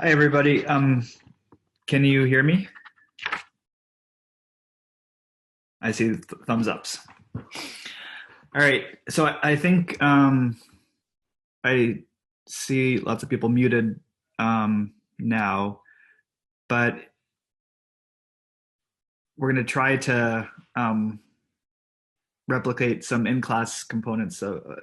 Hi, everybody. Can you hear me? I see thumbs ups. All right. So I think I see lots of people muted now, but we're going to try to replicate some in-class components. So,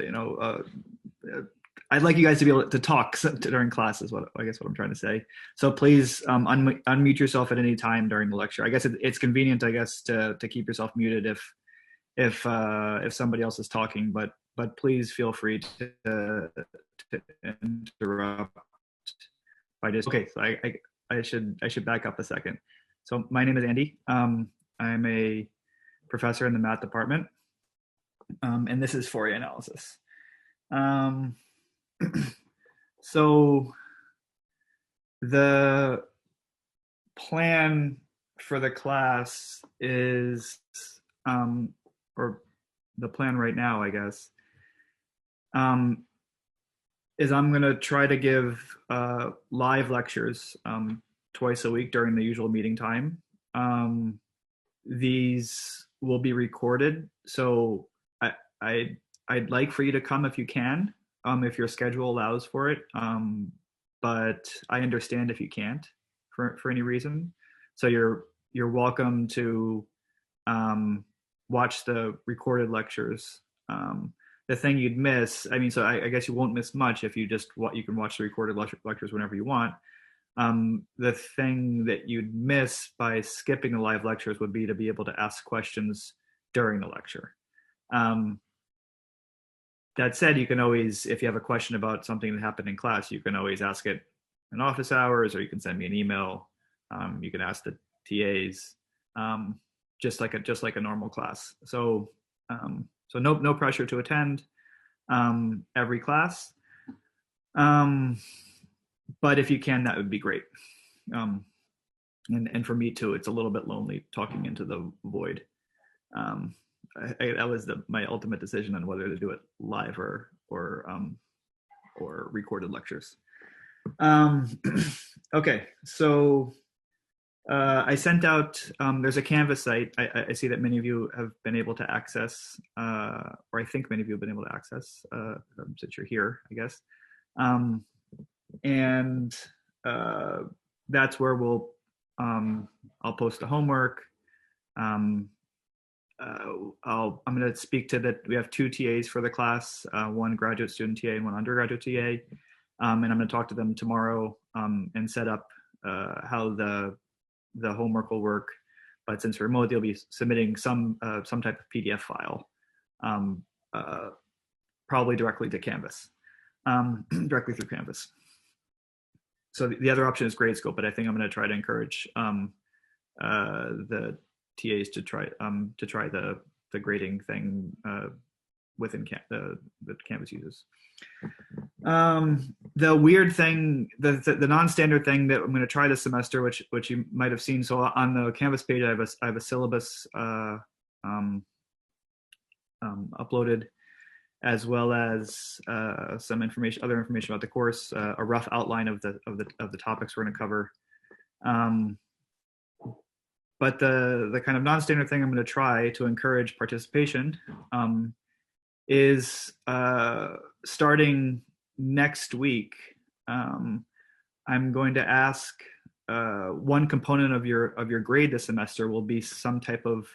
I'd like you guys to be able to talk during class is what I guess what I'm trying to say. So please unmute yourself at any time during the lecture. I guess it's convenient, I guess, to keep yourself muted if somebody else is talking, but please feel free to interrupt by just okay. So I should back up a second. So my name is Andy. I'm a professor in the math department, and this is Fourier analysis. So the plan for the class is, or the plan right now, I guess, is I'm going to try to give live lectures twice a week during the usual meeting time. These will be recorded, so I'd like for you to come if you can, if your schedule allows for it. But I understand if you can't for any reason. So you're welcome to watch the recorded lectures. The thing you'd miss, I mean, so I guess you won't miss much if you can watch the recorded lectures whenever you want. The thing that you'd miss by skipping the live lectures would be to be able to ask questions during the lecture. That said, you can always, if you have a question about something that happened in class, you can always ask it in office hours, or you can send me an email. You can ask the TAs, just like a normal class. So no pressure to attend every class. But if you can, that would be great. And for me too, it's a little bit lonely talking into the void. That was my ultimate decision on whether to do it live or recorded lectures. Okay, so I sent out. There's a Canvas site. I see that many of you have been able to access, or I think many of you have been able to access since you're here, I guess. And that's where I'll post the homework. I'm going to speak to that. We have two TAs for the class, one graduate student TA and one undergraduate TA. And I'm going to talk to them tomorrow and set up how the homework will work. But since remote, they'll be submitting some type of PDF file, probably directly to Canvas, directly through Canvas. So the other option is Gradescope, but I think I'm going to try to encourage the TAs to try the grading thing within the Canvas uses. The weird thing, the non-standard thing that I'm going to try this semester, which you might have seen. So on the Canvas page, I have a syllabus uploaded, as well as some other information about the course, a rough outline of the topics we're going to cover. But the kind of non-standard thing I'm going to try to encourage participation is starting next week. I'm going to ask one component of your grade this semester will be some type of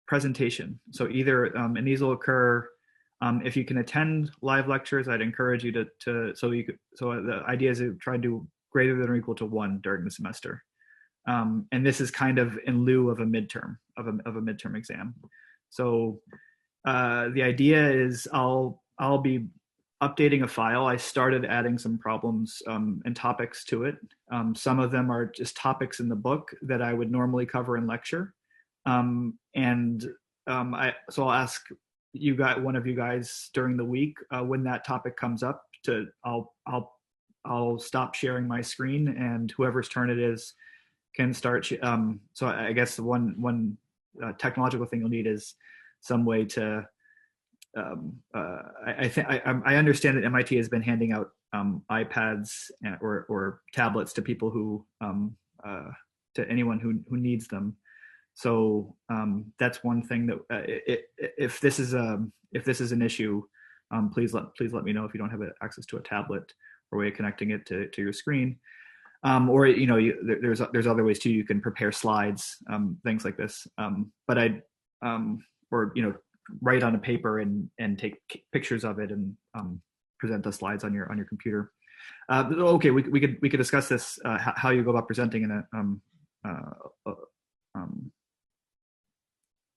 presentation. So either and these will occur if you can attend live lectures. I'd encourage you to so the idea is to try to do greater than or equal to 1 during the semester. And this is kind of in lieu of a midterm exam. So the idea is I'll be updating a file. I started adding some problems and topics to it. Some of them are just topics in the book that I would normally cover in lecture. So I'll ask one of you guys during the week when that topic comes up I'll stop sharing my screen, and whoever's turn it is can start. So I guess one technological thing you'll need is some way to I understand that MIT has been handing out iPads or tablets to people who uh, to anyone who needs them. So that's one thing that if this is an issue, please let me know if you don't have access to a tablet or way of connecting it to your screen. Or there's other ways too. You can prepare slides, things like this. But or write on a paper and take pictures of it and present the slides on your computer. Okay, we could discuss this, how you go about presenting in a.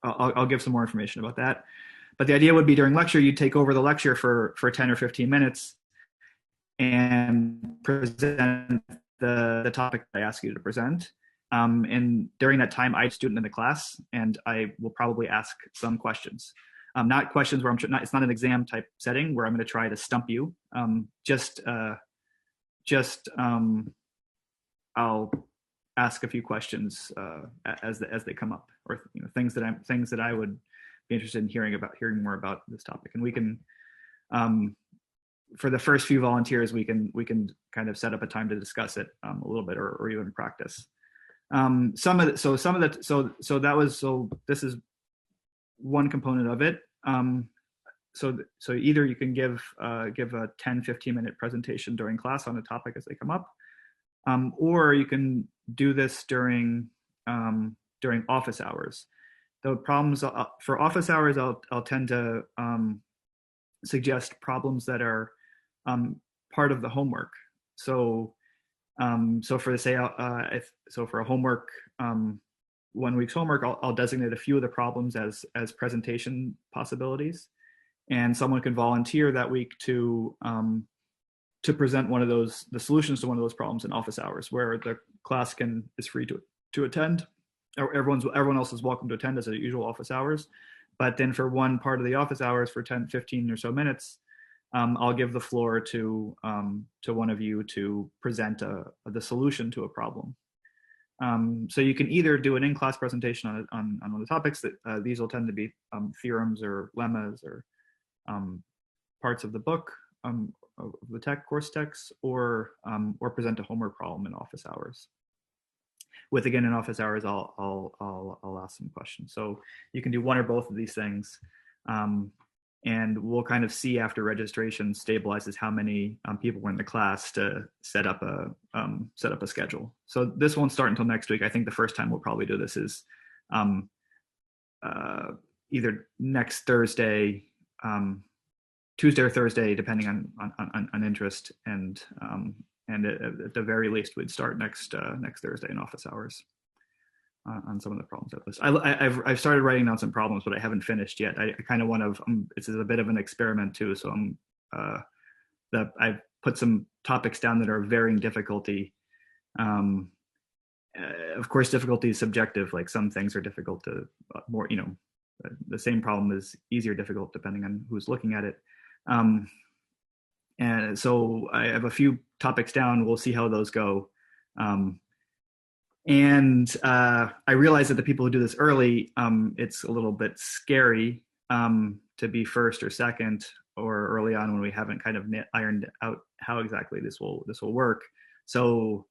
I'll give some more information about that. But the idea would be during lecture, you'd take over the lecture for 10 or 15 minutes and present the topic I ask you to present. And during that time, I'm a student in the class, and I will probably ask some questions. Not questions where it's not an exam type setting where I'm going to try to stump you. I'll ask a few questions as they come up, or things that I would be interested in hearing more about this topic. And we can, for the first few volunteers, we can kind of set up a time to discuss it a little bit, or even practice. This is one component of it. So either you can give a 10-15 minute presentation during class on a topic as they come up, or you can do this during office hours. The problems for office hours, I'll tend to suggest problems that are part of the homework. So for a homework, 1 week's homework, I'll designate a few of the problems as presentation possibilities, and someone can volunteer that week to present the solutions to one of those problems in office hours, where the class is free to attend, or everyone else is welcome to attend as usual office hours. But then for one part of the office hours, for 10, 15 or so minutes, I'll give the floor to one of you to present the solution to a problem. So you can either do an in-class presentation on one of the topics that these will tend to be theorems or lemmas or parts of the book, of the course text, or present a homework problem in office hours. In office hours, I'll ask some questions. So you can do one or both of these things, and we'll kind of see after registration stabilizes how many people were in the class to set up a schedule. So this won't start until next week. I think the first time we'll probably do this is either next Thursday, Tuesday or Thursday, depending on interest, and at the very least, we'd start next Thursday in office hours on some of the problems at this. I've started writing down some problems, but I haven't finished yet. I kind of want to. This is a bit of an experiment too, so I've put some topics down that are varying difficulty. Of course, difficulty is subjective. Like some things are difficult to more. The same problem is easier, difficult depending on who's looking at it. And so I have a few topics down. We'll see how those go. And I realize that the people who do this early, it's a little bit scary to be first or second or early on when we haven't kind of ironed out how exactly this will work. So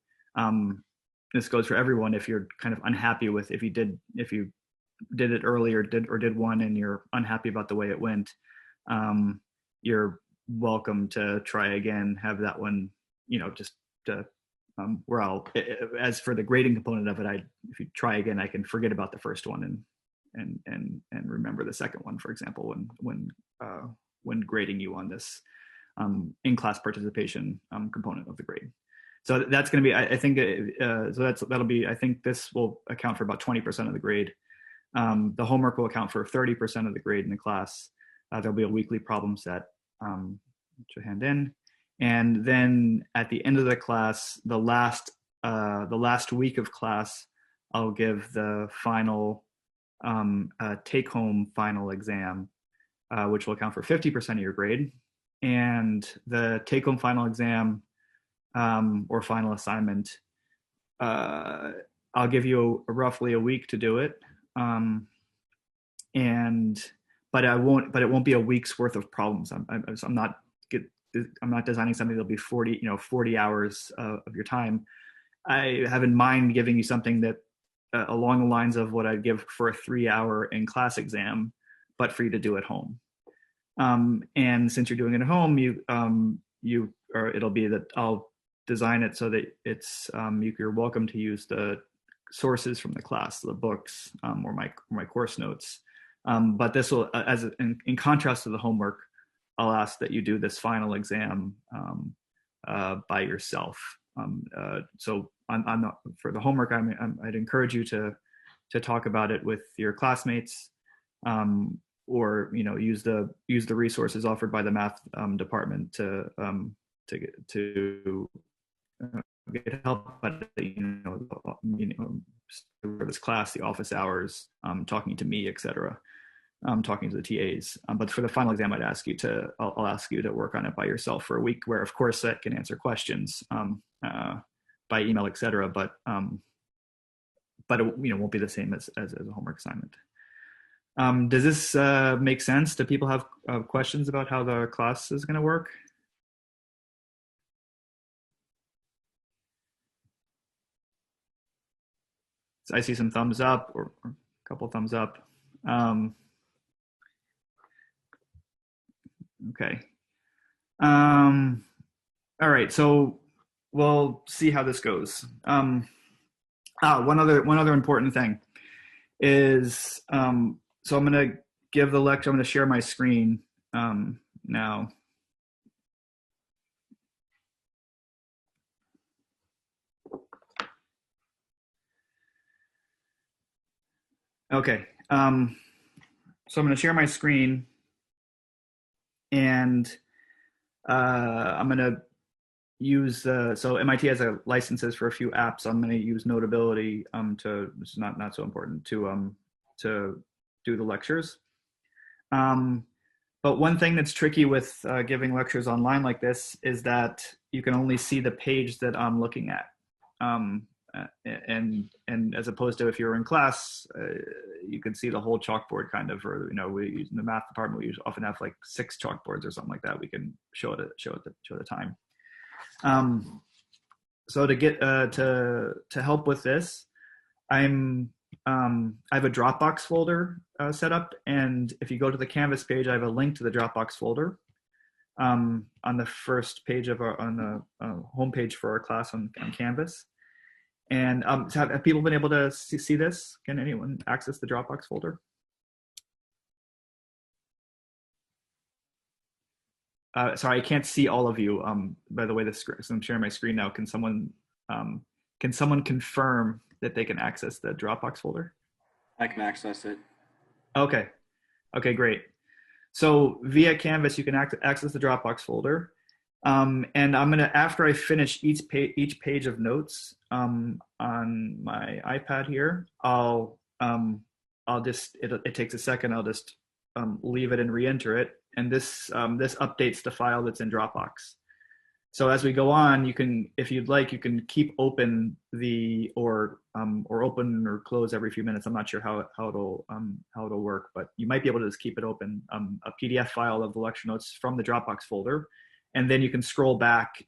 this goes for everyone. If you're kind of unhappy with if you did it early or did one and you're unhappy about the way it went, you're welcome to try again. Have that one, just to. Where as for the grading component of it, if you try again, I can forget about the first one and remember the second one, for example, when grading you on this in-class participation component of the grade. So that's going to be, I think, that'll be, I think this will account for about 20% of the grade. The homework will account for 30% of the grade in the class. There'll be a weekly problem set to hand in. And then at the end of the class, the last week of class, I'll give the final take-home final exam, which will account for 50% of your grade. And the take-home final exam or final assignment, I'll give you roughly a week to do it. but it won't be a week's worth of problems. I'm not designing something that'll be 40 hours of your time. I have in mind giving you something that along the lines of what I'd give for a 3-hour in-class exam, but for you to do at home. And since you're doing it at home, it'll be that I'll design it so that you're welcome to use the sources from the class, the books, or my course notes. But this will, in contrast to the homework, I'll ask that you do this final exam by yourself. So for the homework, I'd encourage you to talk about it with your classmates, or use the resources offered by the math department to get help at for this class, the office hours, talking to me, etc. Talking to the TAs. But for the final exam, I'll ask you to work on it by yourself for a week, where of course I can answer questions by email, etc. But it won't be the same as a homework assignment. Does this make sense? Do people have questions about how the class is going to work? So I see some thumbs up, or a couple of thumbs up. Okay. All right. So we'll see how this goes. One other important thing is, so I'm going to give the lecture. I'm going to share my screen now. Okay. So I'm going to share my screen, and I'm going to use so MIT has licenses for a few apps. I'm going to use Notability this is not so important to do the lectures. But one thing that's tricky with giving lectures online like this is that you can only see the page that I'm looking at. And as opposed to if you're in class, you can see the whole chalkboard kind of, or we use in the math department, we often have like 6 chalkboards or something like that. We can show the time. So to get to help with this, I have a Dropbox folder set up, and if you go to the Canvas page, I have a link to the Dropbox folder on the first page of on the homepage for our class on Canvas. And have people been able to see this? Can anyone access the Dropbox folder? Sorry, I can't see all of you. By the way, so I'm sharing my screen now. Can someone confirm that they can access the Dropbox folder? I can access it. Okay, great. So via Canvas, you can access the Dropbox folder. And I'm gonna, after I finish each page of notes on my iPad here, I'll just, it takes a second. I'll just leave it and re-enter it, and this updates the file that's in Dropbox. So as we go on, you can, if you'd like, you can keep open or open or close every few minutes. I'm not sure how it'll work, but you might be able to just keep it open, a PDF file of the lecture notes from the Dropbox folder. And then you can scroll back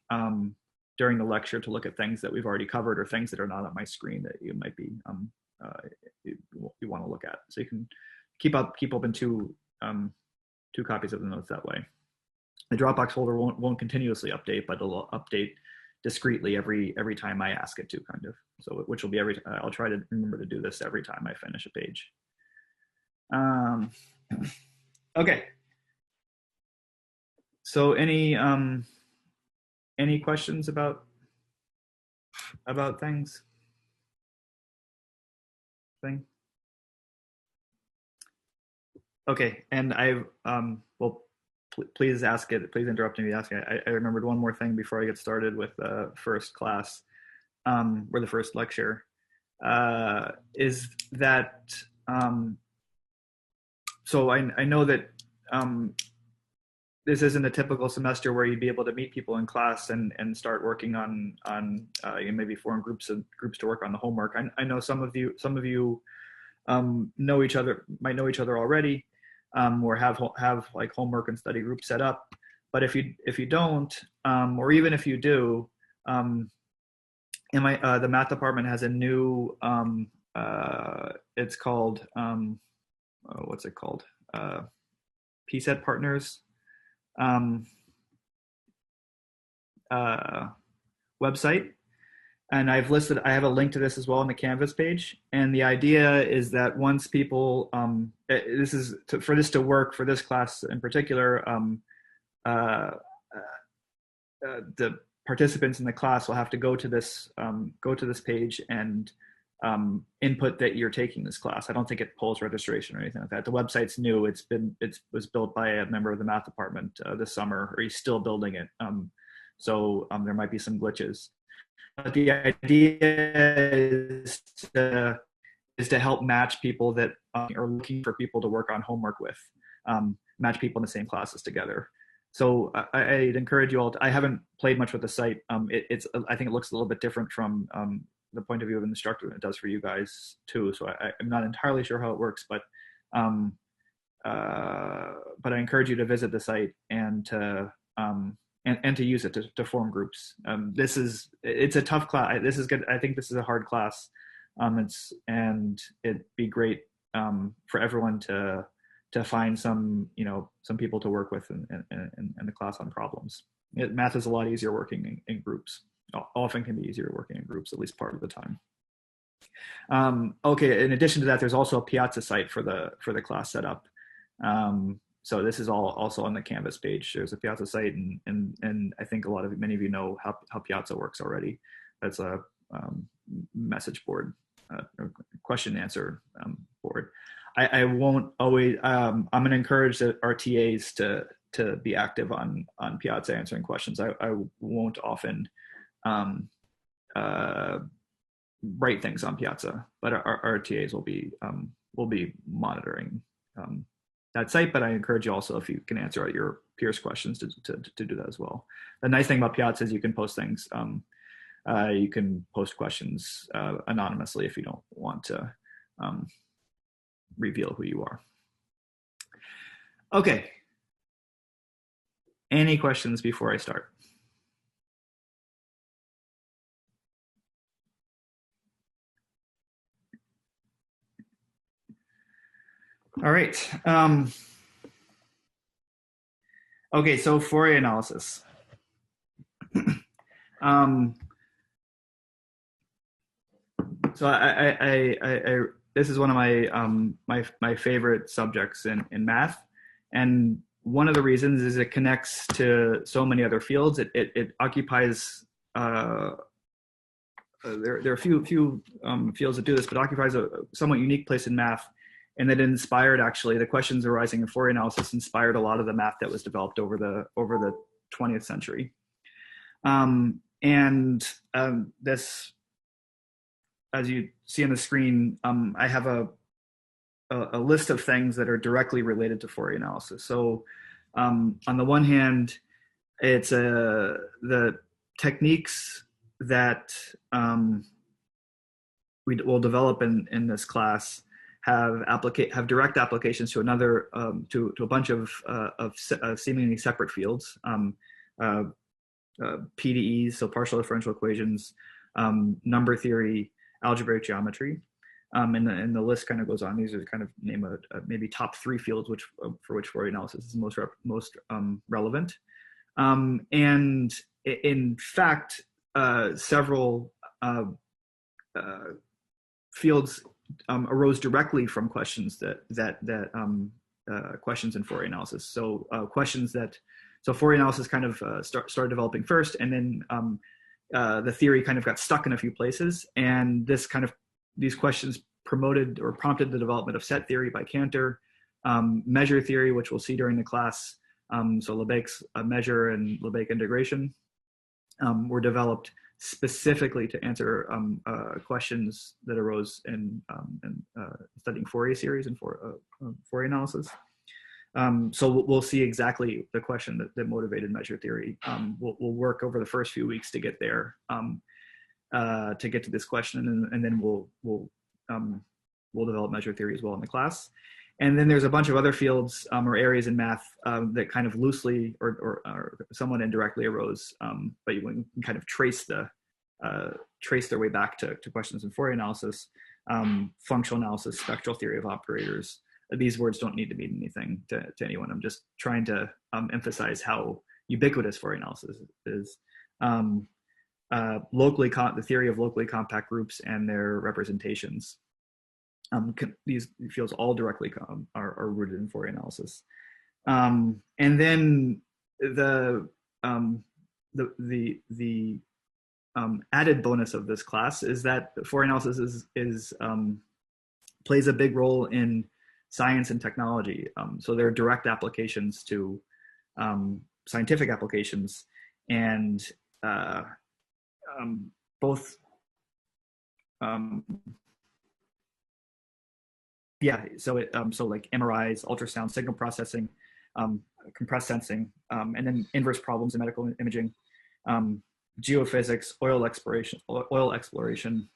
during the lecture to look at things that we've already covered, or things that are not on my screen that you might be you want to look at. So you can keep open two copies of the notes that way. The Dropbox folder won't continuously update, but it'll update discretely every time I ask it to, kind of. So which will be I'll try to remember to do this every time I finish a page. Okay. So any questions about things? Okay, and well, please ask it. Please interrupt me. Ask it. I remembered one more thing before I get started with first class, or the first lecture, is that so I know that this isn't a typical semester where you'd be able to meet people in class and start working on maybe form groups to work on the homework. I know some of you might know each other already. or have like homework and study groups set up. But if you don't, or even if you do, the math department has a new it's called what's it called? PSET Partners um, website, and I have a link to this as well on the Canvas page. And the idea is that once people, for this to work for this class in particular, uh, the participants in the class will have to go to this page and input that you're taking this class. I don't think it pulls registration or anything like that. The website's new. It was built by a member of the math department this summer, or he's still building it. So there might be some glitches. But the idea is to help match people that are looking for people to work on homework with, match people in the same classes together. So I'd encourage you all. I haven't played much with the site. I think it looks a little bit different from the point of view of an instructor than it does for you guys too. So I'm not entirely sure how it works, but I encourage you to visit the site and to use it to form groups. It's a tough class. This is good. I think this is a hard class. It'd be great for everyone to find some people to work with in the class on problems. Math is a lot easier working in groups. Often can be easier working in groups, at least part of the time. Okay, in addition to that, there's also a Piazza site for the class setup. So this is all also on the Canvas page. There's a Piazza site, and I think many of you know how Piazza works already. That's a message board, question and answer board. I won't always. I'm going to encourage our TAs to be active on Piazza answering questions. I won't often write things on Piazza, but our TAs will be monitoring that site. But I encourage you also, if you can answer your peers' questions, to do that as well. The nice thing about Piazza is you can post things. You can post questions anonymously if you don't want to reveal who you are. Okay. Any questions before I start? All right. Okay, so Fourier analysis. So I this is one of my favorite subjects in math, and one of the reasons is it connects to so many other fields. It occupies there are a few fields that do this, but occupies a somewhat unique place in math, and that inspired actually the questions arising in Fourier analysis inspired a lot of the math that was developed over the 20th century. This, as you see on the screen, I have a list of things that are directly related to Fourier analysis. So on the one hand, it's the techniques that we will develop in this class have direct applications to another to a bunch of seemingly separate fields. PDEs, so partial differential equations, number theory, algebraic geometry, and the list kind of goes on. These are kind of maybe top 3 fields for which Fourier analysis is most relevant. And in fact, several fields arose directly from questions questions in Fourier analysis. So Fourier analysis kind of started developing first, and then the theory kind of got stuck in a few places, and these questions prompted the development of set theory by Cantor, measure theory, which we'll see during the class. So Lebesgue's measure and Lebesgue integration were developed specifically to answer questions that arose in studying Fourier series and Fourier analysis. So we'll see exactly the question that motivated measure theory. We'll work over the first few weeks to get there, to get to this question, and then we'll develop measure theory as well in the class. And then there's a bunch of other fields or areas in math that kind of loosely or somewhat indirectly arose, but you can kind of trace their way back to questions in Fourier analysis, functional analysis, spectral theory of operators. These words don't need to mean anything to anyone. I'm just trying to emphasize how ubiquitous Fourier analysis is. The theory of locally compact groups and their representations. These fields all directly are rooted in Fourier analysis. And then the added bonus of this class is that Fourier analysis plays a big role in science and technology. So there are direct applications to scientific applications, and both so like MRIs, ultrasound, signal processing, compressed sensing, and then inverse problems in medical imaging, geophysics, oil exploration,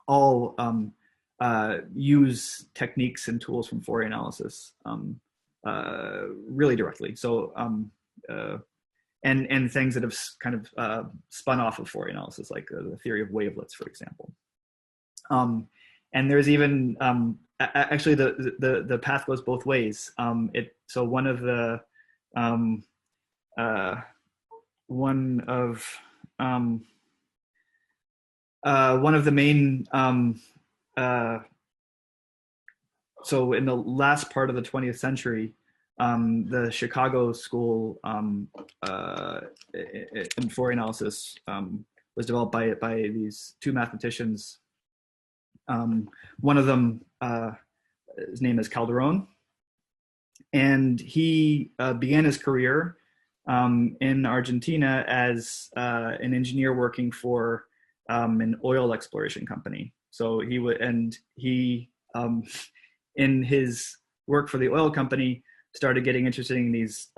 all use techniques and tools from Fourier analysis really directly. So and things that have kind of spun off of Fourier analysis, like the theory of wavelets, for example. And there's even actually the path goes both ways. So one of the main so in the last part of the 20th century, the Chicago School in Fourier analysis was developed by these two mathematicians. One of them, his name is Calderon, and he began his career in Argentina as an engineer working for an oil exploration company. So he in his work for the oil company, started getting interested in these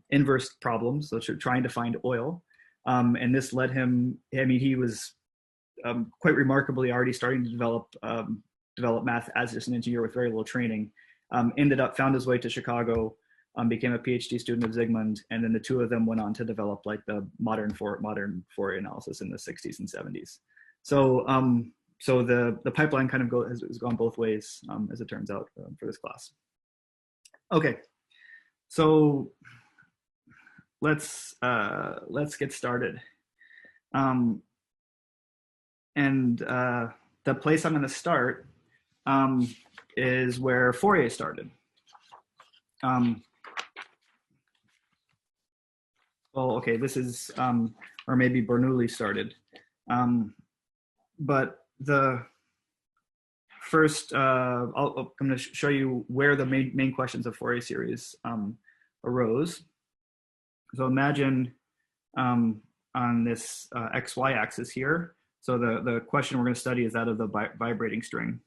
inverse problems, so trying to find oil. And this led him, he was quite remarkably already starting to develop math as just an engineer with very little training. Found his way to Chicago, became a PhD student of Zygmunt, and then the two of them went on to develop like the modern Fourier analysis in the 60s and 70s. So the pipeline kind of has gone both ways, as it turns out, for this class. Okay, so let's get started. The place I'm going to start is where Fourier started. This is, or maybe Bernoulli started. But the first, I'm going to show you where the main questions of Fourier series arose. So imagine on this XY axis here. So the question we're going to study is that of the vibrating string.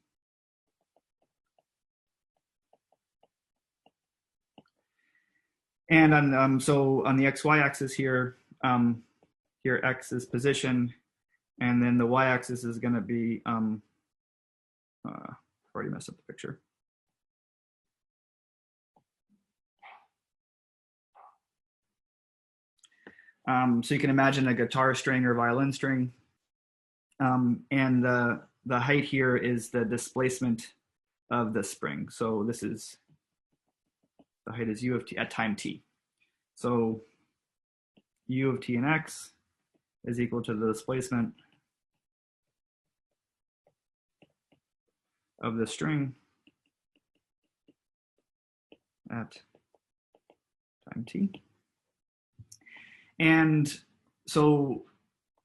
And on the XY axis here, here X is position, and then the Y axis is going to be, already messed up the picture. So you can imagine a guitar string or violin string. And the height here is the displacement of the spring. So this is, the height is U of t at time t. So U of t in X is equal to the displacement of the string at time t. And so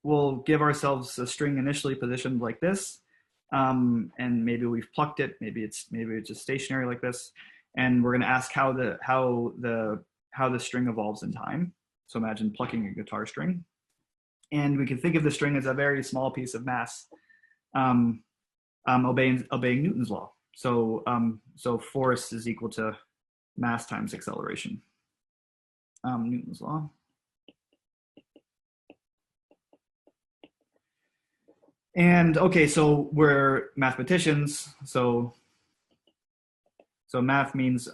we'll give ourselves a string initially positioned like this, and maybe we've plucked it, maybe it's just stationary like this, and we're going to ask how the string evolves in time. So imagine plucking a guitar string, and we can think of the string as a very small piece of mass, obeying Newton's law. So force is equal to mass times acceleration. Newton's law. And okay, so we're mathematicians, so So math means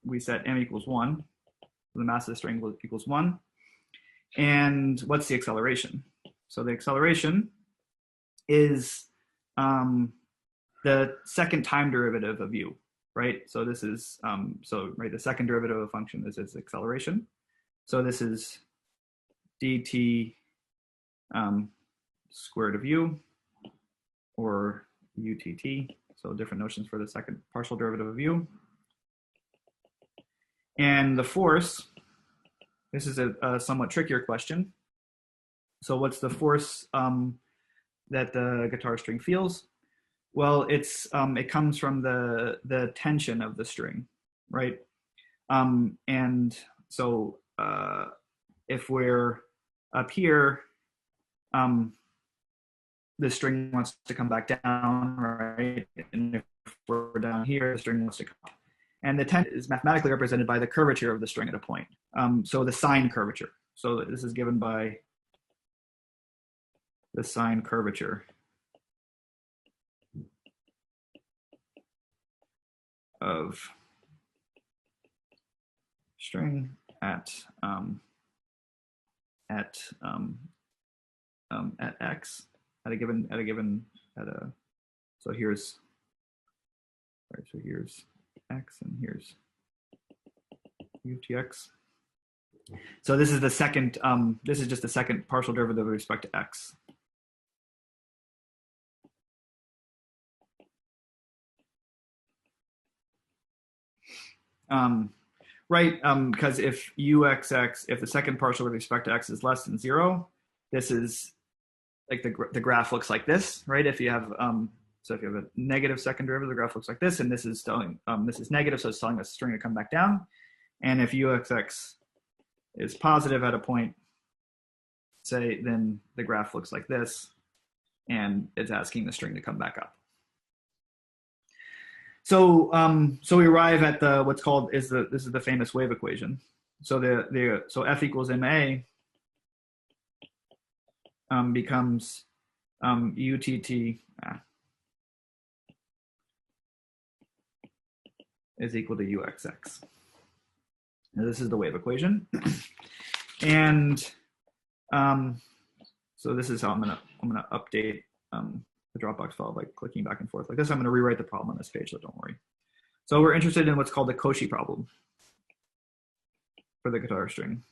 we set m equals 1. The mass of the string equals 1. And what's the acceleration? So the acceleration is the second time derivative of u, right? So this is, the second derivative of a function is its acceleration. So this is dt square root of u, or utt. So different notions for the second partial derivative of u. And the force, this is a somewhat trickier question. So what's the force that the guitar string feels? Well, it comes from the tension of the string, right? And so if we're up here, the string wants to come back down, right? And if we're down here, the string wants to come up. And the tension is mathematically represented by the curvature of the string at a point. So the sine curvature. So this is given by the sine curvature of string at x so here's x and here's u of tx. So this is the second, this is just the second partial derivative with respect to x. Right, because if if the second partial with respect to x is less than 0, this is like the graph looks like this, right? If you have so if you have a negative second derivative, the graph looks like this, and this is telling this is negative, so it's telling us the string to come back down. And if uxx is positive at a point, say, then the graph looks like this, and it's asking the string to come back up. So so we arrive at the what's called this is the famous wave equation. So so F equals ma becomes utt is equal to uxx. Now this is the wave equation, and so this is how I'm gonna update the Dropbox file by clicking back and forth like this. I'm gonna rewrite the problem on this page, so don't worry. So we're interested in what's called the Cauchy problem for the guitar string.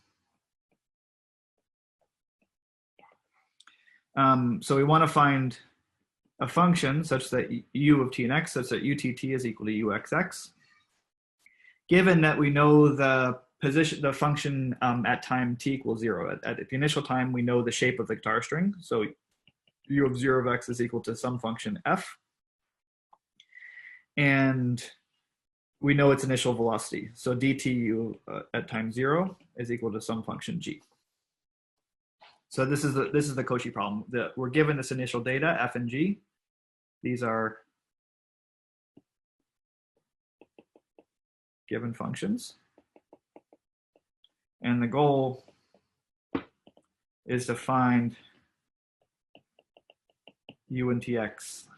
So we want to find a function such that u of t and x, such that utt is equal to uxx, given that we know the position, the function at time t equals 0. At the initial time, we know the shape of the guitar string. So u of 0 of x is equal to some function f. And we know its initial velocity. So dtu at time 0 is equal to some function g. So this is the Cauchy problem. We're given this initial data, f and g. These are given functions. And the goal is to find u and tx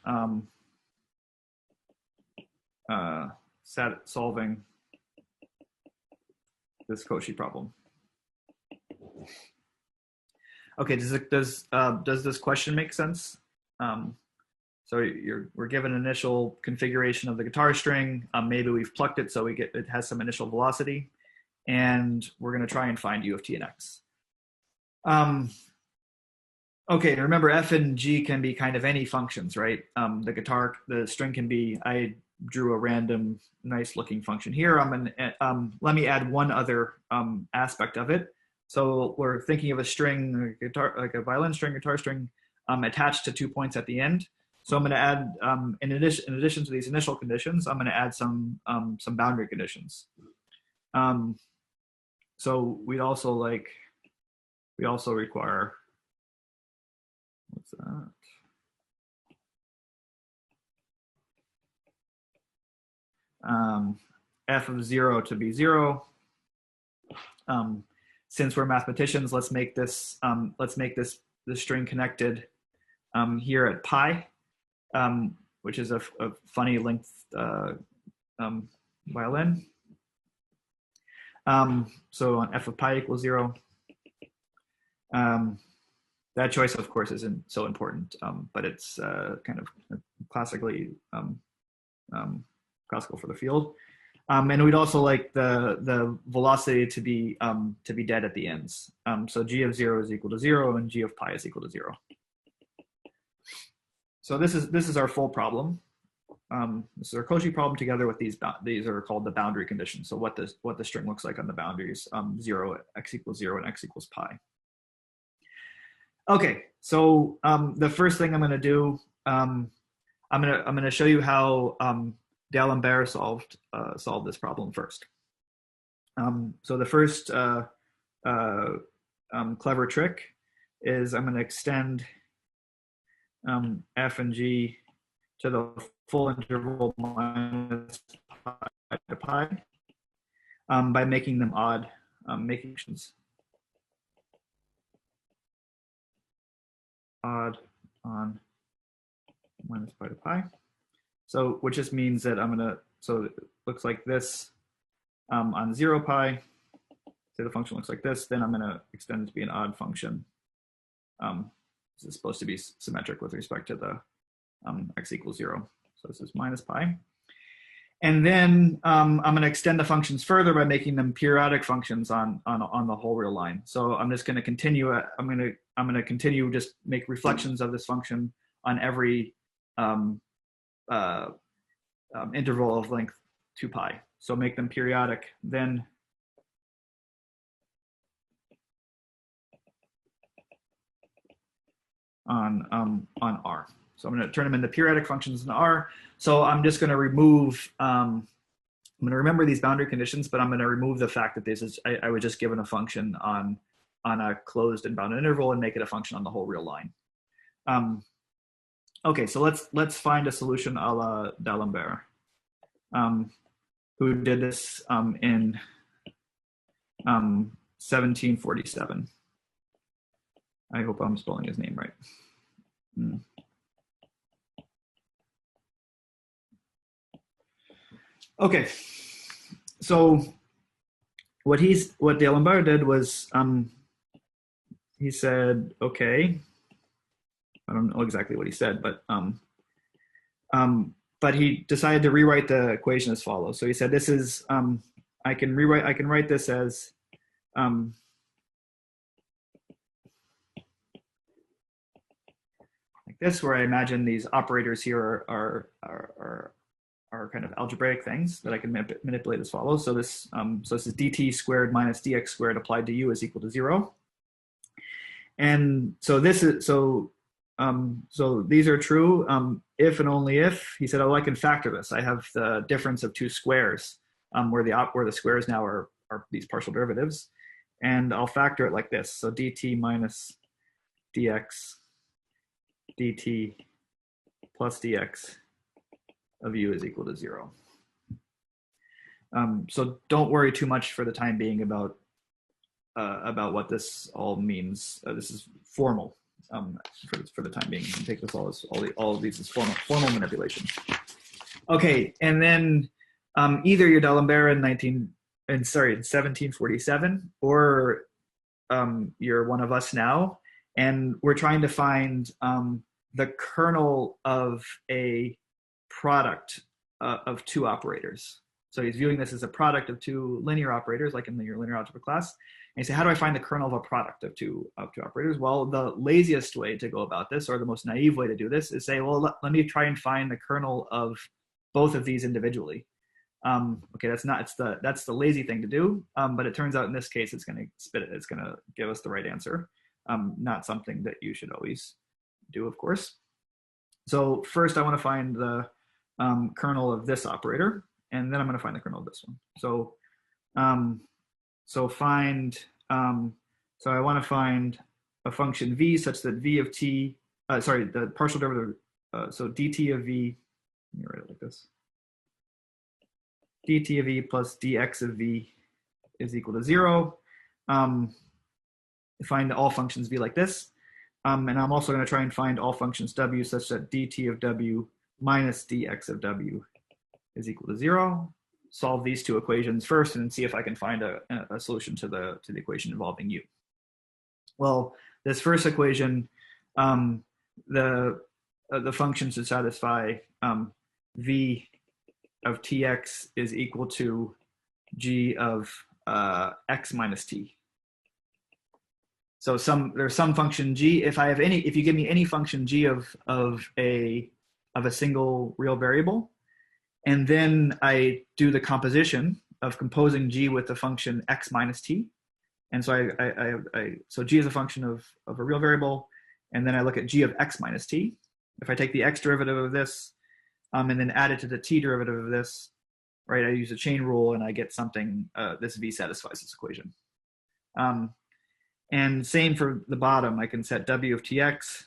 solving this Cauchy problem. Okay, does this question make sense? So we're given an initial configuration of the guitar string. Maybe we've plucked it so it has some initial velocity, and we're going to try and find u of t and x. Okay, remember f and g can be kind of any functions, right? The string can be. I drew a random, nice-looking function here. Let me add one other aspect of it. So we're thinking of a string, like a violin string, guitar string, attached to 2 points at the end. So I'm going to add, in addition to these initial conditions, I'm going to add some boundary conditions. So we also require, what's that? F of 0 to be 0. Since we're mathematicians, let's make this the string connected here at pi, which is a funny length violin. So on f of pi equals 0. That choice, of course, isn't so important, but it's kind of classically classical for the field. And we'd also like the velocity to be dead at the ends. So g of 0 is equal to 0, and g of pi is equal to 0. So this is our full problem. This is our Cauchy problem together with these are called the boundary conditions. So what the string looks like on the boundaries: 0, x equals 0, and x equals pi. Okay, so the first thing I'm going to do, I'm going to show you how D'Alembert solved this problem first. So the first clever trick is I'm going to extend f and g to the full interval minus pi to pi by making them odd, making functions odd on minus pi to pi. So which just means that so it looks like this on 0 pi. Say the function looks like this, then I'm gonna extend it to be an odd function. This is supposed to be symmetric with respect to the x equals 0. So this is minus pi. And then I'm going to extend the functions further by making them periodic functions on the whole real line. So I'm just going to continue. I'm going to continue just make reflections of this function on every interval of length 2 pi. So make them periodic. Then on R. So I'm going to turn them into periodic functions in R. So I'm just going to remove, I'm going to remember these boundary conditions, but I'm going to remove the fact that this is, I was just given a function on a closed and bounded interval and make it a function on the whole real line. Okay, so let's find a solution a la D'Alembert, who did this in 1747. I hope I'm spelling his name right. Okay, so what D'Alembert did was he said, okay, I don't know exactly what he said, but he decided to rewrite the equation as follows. So he said, this is I can write this as like this, where I imagine these operators here are kind of algebraic things that I can manipulate as follows. So this is dt squared minus dx squared applied to u is equal to 0. And so this is so these are true if and only if. He said, oh, I can factor this. I have the difference of two squares where the squares now are these partial derivatives, and I'll factor it like this. So dt minus dx dt plus dx of u is equal to 0. So don't worry too much for the time being about what this all means. This is formal for the time being. You can take this all of these as formal manipulation. Okay, and then either you're D'Alembert in 1747, or you're one of us now, and we're trying to find the kernel of a product of two operators. So he's viewing this as a product of two linear operators, like in your linear algebra class. And you say, how do I find the kernel of a product of two operators? Well, the laziest way to go about this, or the most naive way to do this, is say, well, let me try and find the kernel of both of these individually. Okay, that's the lazy thing to do, but it turns out in this case it's going to spit it. It's going to give us the right answer. Not something that you should always do, of course. So first, I want to find the kernel of this operator, and then I'm going to find the kernel of this one. So I want to find a function v such that v of t, the partial derivative, so dt of v, let me write it like this, dt of v plus dx of v is equal to 0. Find all functions v like this. And I'm also going to try and find all functions w such that dt of w minus dx of w is equal to 0. Solve these two equations first and see if I can find a solution to the equation involving u. Well, this first equation, the function should satisfy v of tx is equal to g of x minus t. So there's some function g. If you give me any function g of a single real variable, and then I do the composition of composing g with the function x minus t, and so so g is a function of a real variable, and then I look at g of x minus t. If I take the x derivative of this, and then add it to the t derivative of this, right? I use a chain rule, and I get something. This v satisfies this equation. And same for the bottom. I can set w of tx.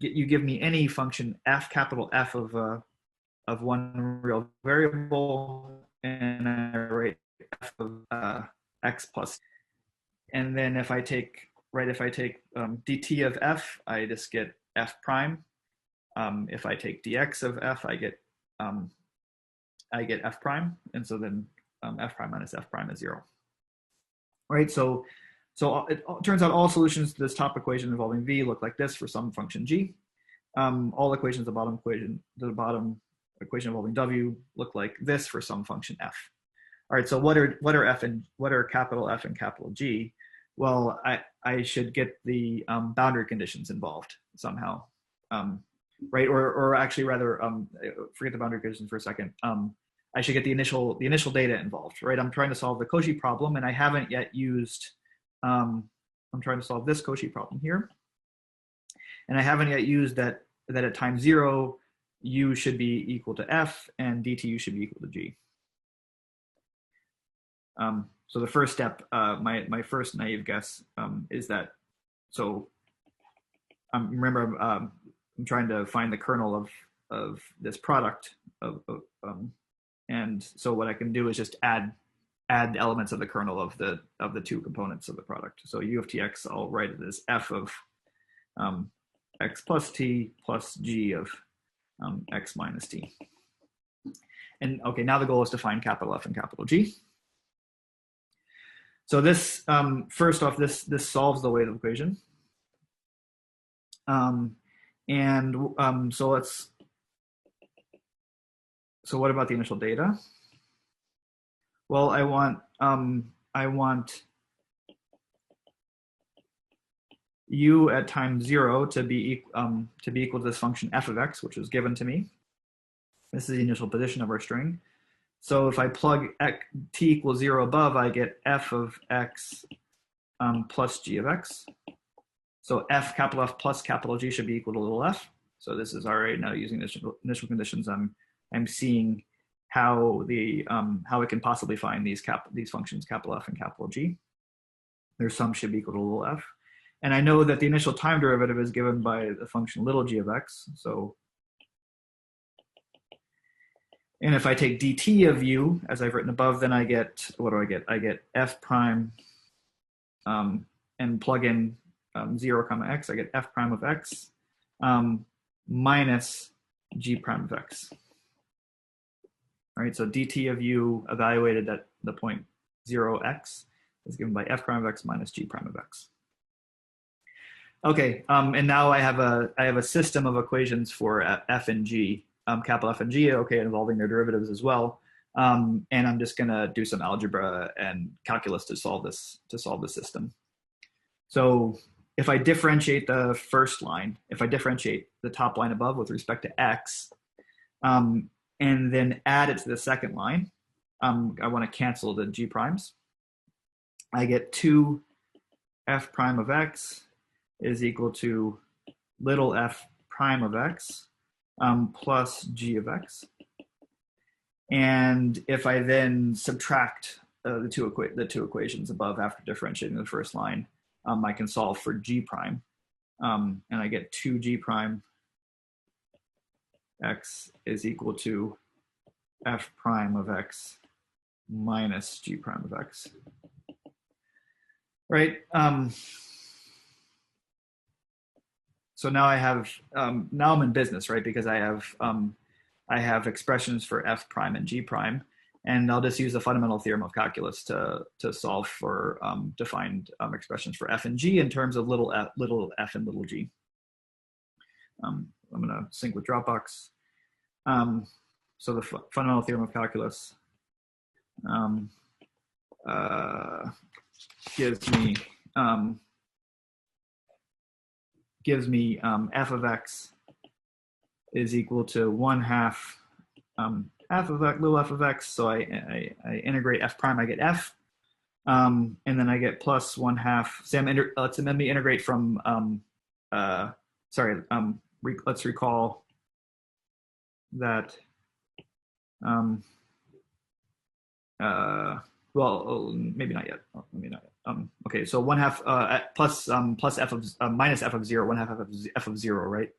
You give me any function f, capital F of one real variable, and I write f of x plus. And then if I take dt of f, I just get f prime. If I take dx of f, I get f prime, and so then f prime minus f prime is 0. Right. So it turns out all solutions to this top equation involving v look like this for some function g. All equations, the bottom equation involving w look like this for some function f. All right. So what are capital F and capital G? Well, I should get the boundary conditions involved somehow, right? Or actually, rather, forget the boundary conditions for a second. I should get the initial data involved, right? I'm trying to solve the Cauchy problem, and I haven't yet used. I'm trying to solve this Cauchy problem here, and I haven't yet used that at time 0, u should be equal to f, and dtu should be equal to g. So the first step, my first naive guess is that. So remember, I'm trying to find the kernel of this product and so what I can do is just add elements of the kernel of the two components of the product. So u of tx, I'll write it as f of x plus t plus g of x minus t. And okay, now the goal is to find capital F and capital G. So this, first off, this solves the wave equation. So what about the initial data? Well, I want u at time 0 to be equal to this function f of x, which was given to me. This is the initial position of our string. So if I plug t equals 0 above, I get f of x plus g of x. So f, capital F plus capital G should be equal to little f. So this is already now using initial conditions. I'm seeing how it can possibly find these functions capital F and capital G. Their sum should be equal to little f. And I know that the initial time derivative is given by the function little g of x. So, and if I take dt of u, as I've written above, then I get, what do I get? I get f prime, and plug in 0 comma x, I get f prime of x minus g prime of x. All right, so dt of u evaluated at the point 0x is given by f prime of x minus g prime of x. Okay, and now I have a system of equations for f and g, capital F and G, okay, involving their derivatives as well. And I'm just gonna do some algebra and calculus to solve this system. So if I differentiate the first line, if I differentiate the top line above with respect to x, and then add it to the second line, I want to cancel the g primes. I get 2 f prime of x is equal to little f prime of x plus g of x. And if I then subtract the two equations above after differentiating the first line, I can solve for g prime, and I get 2g prime x is equal to f prime of x minus g prime of x. Right. now I have now I'm in business, right? Because I have expressions for f prime and g prime, and I'll just use the fundamental theorem of calculus to solve for defined expressions for f and g in terms of little f and little g. I'm going to sync with Dropbox. So the fundamental theorem of calculus gives me f of x is equal to 1/2 f of x, little f of x. So I integrate f prime, I get f, and then I get plus 1/2. Say let me integrate from let's recall that well, maybe not yet. Maybe not yet. Okay, so 1/2 plus f of minus f of 0, 1/2 f of 0, right?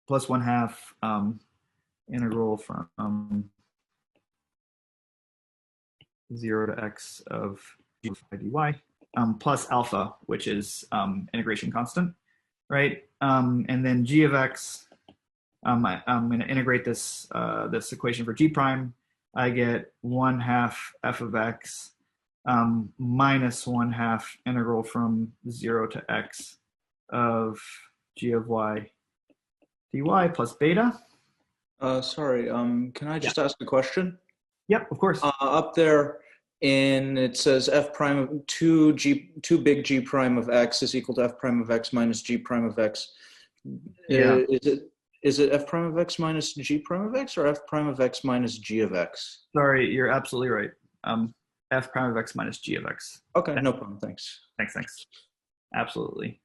Plus 1/2 integral from 0 to x of dy plus alpha, which is integration constant, right? And then g of x, I'm going to integrate this this equation for g prime. I get 1/2 f of x minus 1/2 integral from 0 to x of g of y dy plus beta. Sorry, can I just ask a question? Yep, of course. Up there, it says f prime of 2 big g prime of x is equal to f prime of x minus g prime of x. Yeah. Is it f prime of x minus g prime of x or f prime of x minus g of x? Sorry, you're absolutely right. F prime of x minus g of x. Okay, no problem. Thanks. Thanks. Absolutely.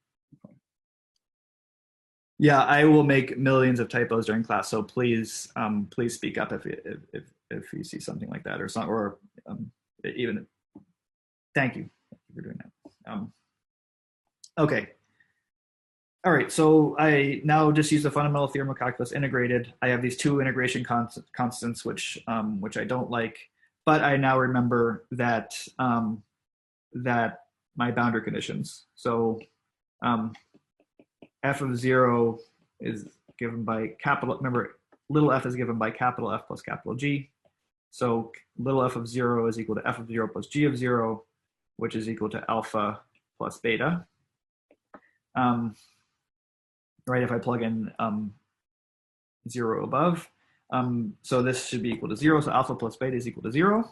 Yeah, I will make millions of typos during class, so please speak up if you see something like that or even. Thank you for doing that. Okay. All right, so I now just use the fundamental theorem of calculus integrated. I have these two integration constants, which I don't like, but I now remember that that my boundary conditions. So f of 0 is given by capital. Remember, little f is given by capital F plus capital G. So little f of 0 is equal to f of 0 plus g of 0, which is equal to alpha plus beta. Right, if I plug in 0 above. So this should be equal to 0, so alpha plus beta is equal to 0.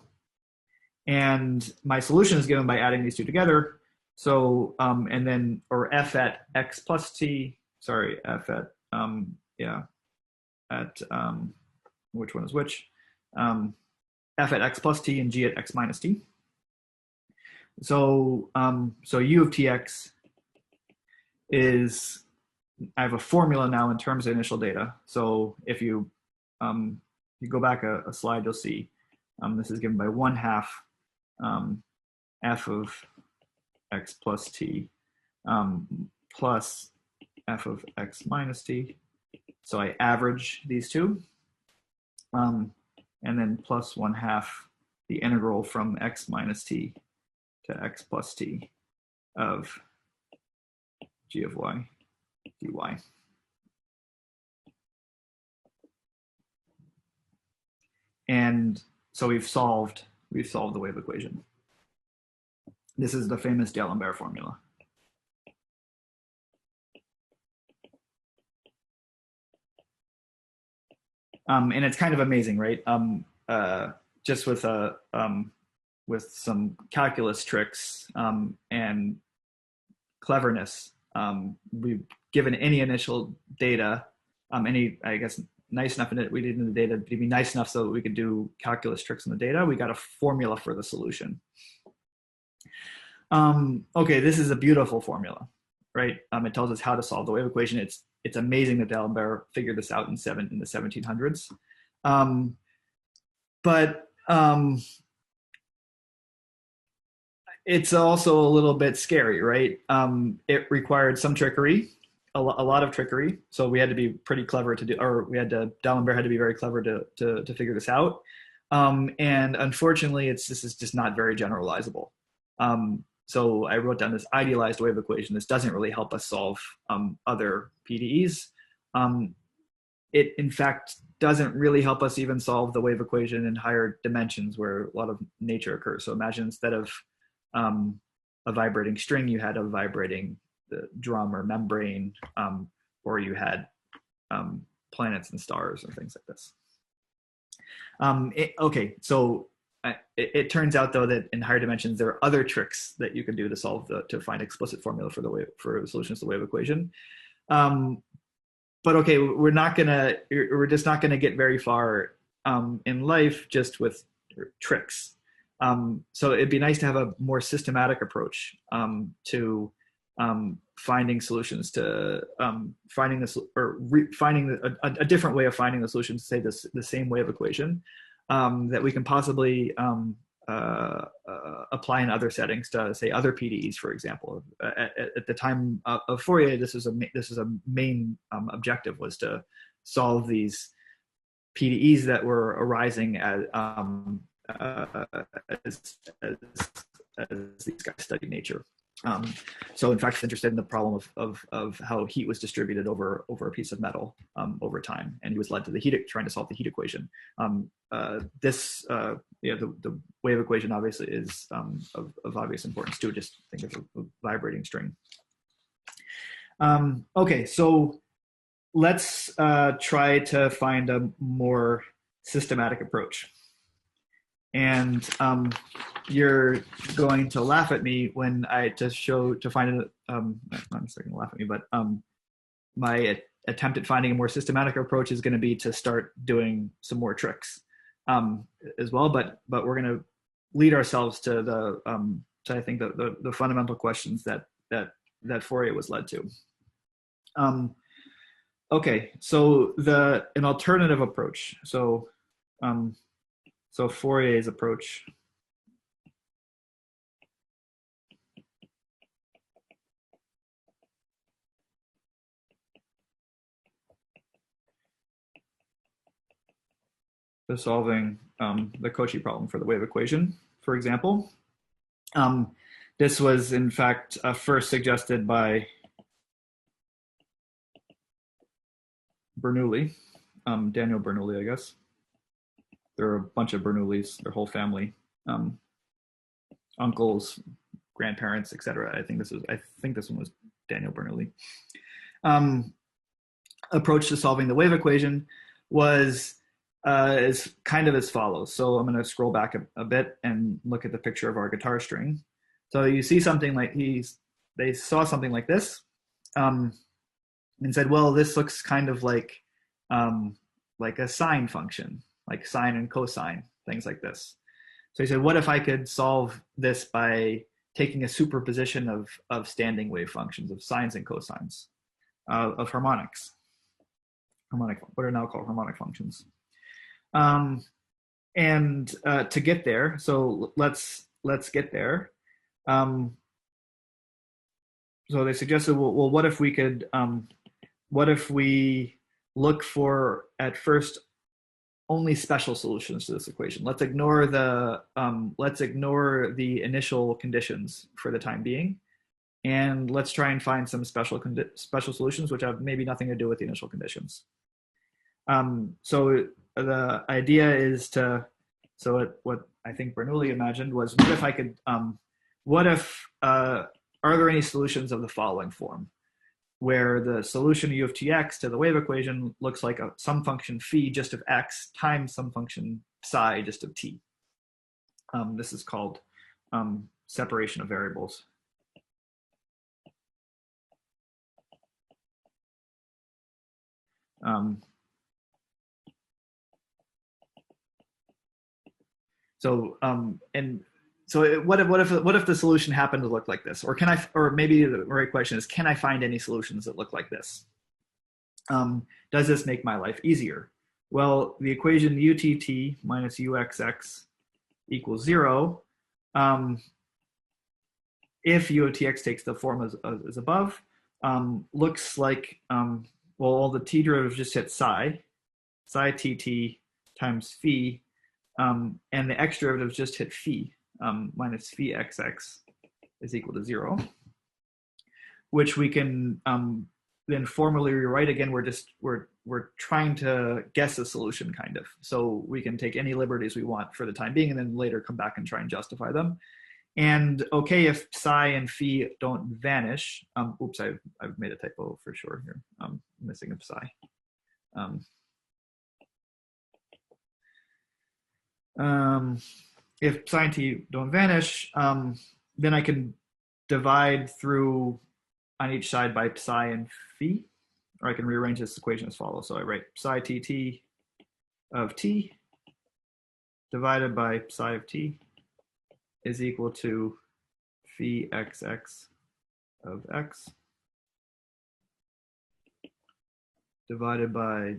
And my solution is given by adding these two together. So, and then, or f at x plus t, sorry, f at, which one is which? F at x plus t and g at x minus t. So, so u of tx is, I have a formula now in terms of initial data. So if you go back a slide, you'll see this is given by 1/2 f of x plus t plus f of x minus t. So I average these two, and then plus 1/2 the integral from x minus t to x plus t of g of y dy. And so we've solved the wave equation. This is the famous D'Alembert formula. And it's kind of amazing, right? Just with some calculus tricks and cleverness, we've given any initial data, I guess, nice enough in it, we did in the data to be nice enough so that we could do calculus tricks in the data. We got a formula for the solution. Okay, this is a beautiful formula, right? It tells us how to solve the wave equation. It's amazing that D'Alembert figured this out in the 1700s. But it's also a little bit scary, right? It required some trickery, a lot of trickery. So we had to be pretty clever to do, or D'Alembert had to be very clever to figure this out. And unfortunately, this is just not very generalizable. so I wrote down this idealized wave equation. This doesn't really help us solve other PDEs. It, in fact, doesn't really help us even solve the wave equation in higher dimensions where a lot of nature occurs. So imagine instead of a vibrating string, you had a vibrating drum or membrane, or you had planets and stars and things like this. Okay, so it turns out though that in higher dimensions there are other tricks that you can do to solve to find explicit formula for solutions to the wave equation. But okay, we're just not gonna get very far in life just with tricks. So it'd be nice to have a more systematic approach to finding solutions to finding this or finding a different way of finding the solution to say the same wave equation that we can possibly apply in other settings to say other PDEs, for example. At the time of Fourier, this is a main objective, was to solve these PDEs that were arising as these guys study nature. So in fact, he's interested in the problem of how heat was distributed over a piece of metal over time, and he was led to trying to solve the heat equation. The wave equation obviously is of obvious importance too. Just think of a vibrating string. Okay, so let's try to find a more systematic approach. And you're going to laugh at me when I find it. Not necessarily laugh at me, but my attempt at finding a more systematic approach is going to be to start doing some more tricks as well. But we're going to lead ourselves to I think the fundamental questions that Fourier was led to. Okay, so an alternative approach. So Fourier's approach to solving the Cauchy problem for the wave equation, for example. This was in fact first suggested by Bernoulli, Daniel Bernoulli, I guess. There are a bunch of Bernoullis, their whole family, uncles, grandparents, etc. I think this one was Daniel Bernoulli. Approach to solving the wave equation is kind of as follows. So I'm going to scroll back a bit and look at the picture of our guitar string. So you see something like they saw something like this, and said, well, this looks kind of like a sine function, like sine and cosine, things like this. So he said, what if I could solve this by taking a superposition of standing wave functions, of sines and cosines, of harmonics, what are now called harmonic functions. And to get there, so let's get there. So they suggested, well, what if we could, what if we look for at first only special solutions to this equation? Let's ignore the initial conditions for the time being, and let's try and find some special solutions which have maybe nothing to do with the initial conditions. So the idea is what I think Bernoulli imagined was, what if I could, are there any solutions of the following form, where the solution u of tx to the wave equation looks like some function phi just of x times some function psi just of t. This is called separation of variables. What if the solution happened to look like this? Or maybe the right question is, can I find any solutions that look like this? Does this make my life easier? Well, the equation utt minus uxx equals 0, if u of tx takes the form as above, looks like, well, all the t derivatives just hit psi tt times phi, and the x derivatives just hit phi, minus phi xx is equal to 0, which we can then formally rewrite. Again, we're trying to guess a solution, kind of. So we can take any liberties we want for the time being, and then later come back and try and justify them. And okay, if psi and phi don't vanish, oops, I've made a typo for sure here. I'm missing a psi. If psi and t don't vanish, then I can divide through on each side by psi and phi, or I can rearrange this equation as follows. So I write psi tt of t divided by psi of t is equal to phi xx of x divided by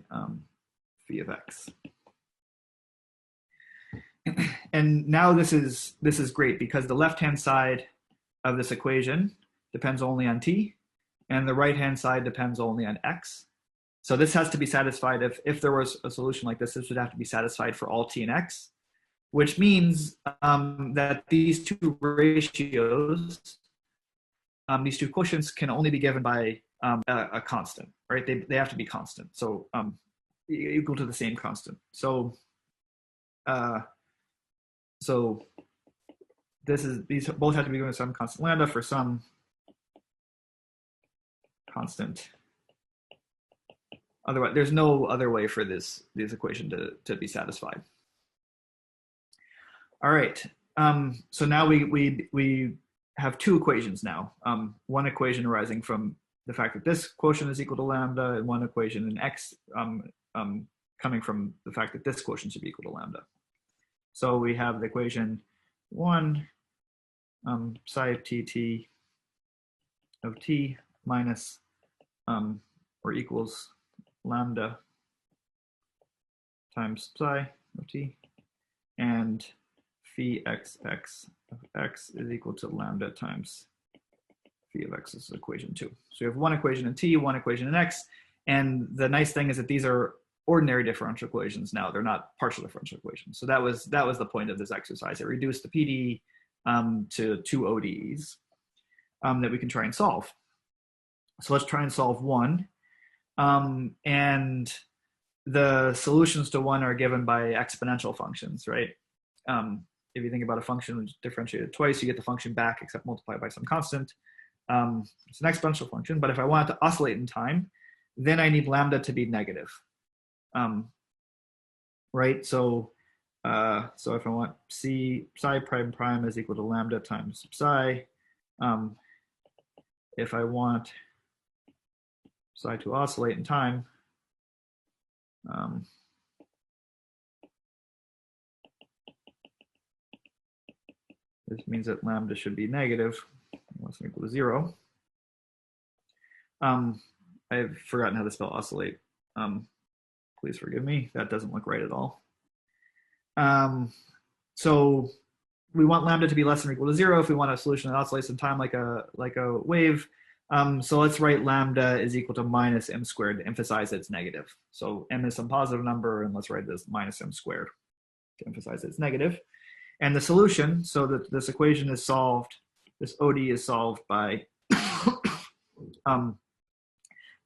phi of x. And now this is great because the left-hand side of this equation depends only on t, and the right-hand side depends only on x. So this has to be satisfied. If there was a solution like this would have to be satisfied for all t and x, which means that these two ratios, these two quotients can only be given by a constant, right? They have to be constant, so equal to the same constant. So these both have to be given some constant lambda for some constant. Otherwise, there's no other way for this equation to be satisfied. All right. So now we have two equations now. One equation arising from the fact that this quotient is equal to lambda, and one equation in x coming from the fact that this quotient should be equal to lambda. So we have the equation 1 psi of tt of t minus or equals lambda times psi of t, and phi xx of x is equal to lambda times phi of x. This is equation 2. So we have one equation in t, one equation in x, and the nice thing is that these are ordinary differential equations now. They're not partial differential equations. So that was the point of this exercise. It reduced the PD to 2 ODEs that we can try and solve. So let's try and solve one. And the solutions to one are given by exponential functions, right? If you think about a function which is differentiated twice, you get the function back except multiplied by some constant. It's an exponential function, but if I want it to oscillate in time, then I need lambda to be negative. Right? So if I want psi prime prime is equal to lambda times psi, if I want psi to oscillate in time, this means that lambda should be negative, less than or equal to 0. I've forgotten how to spell oscillate. Please forgive me. That doesn't look right at all. So we want lambda to be less than or equal to 0 if we want a solution that oscillates in time like a wave. So let's write lambda is equal to minus m squared to emphasize that it's negative. So m is some positive number, and let's write this minus m squared to emphasize that it's negative. And the solution, so that this equation is solved, this OD is solved by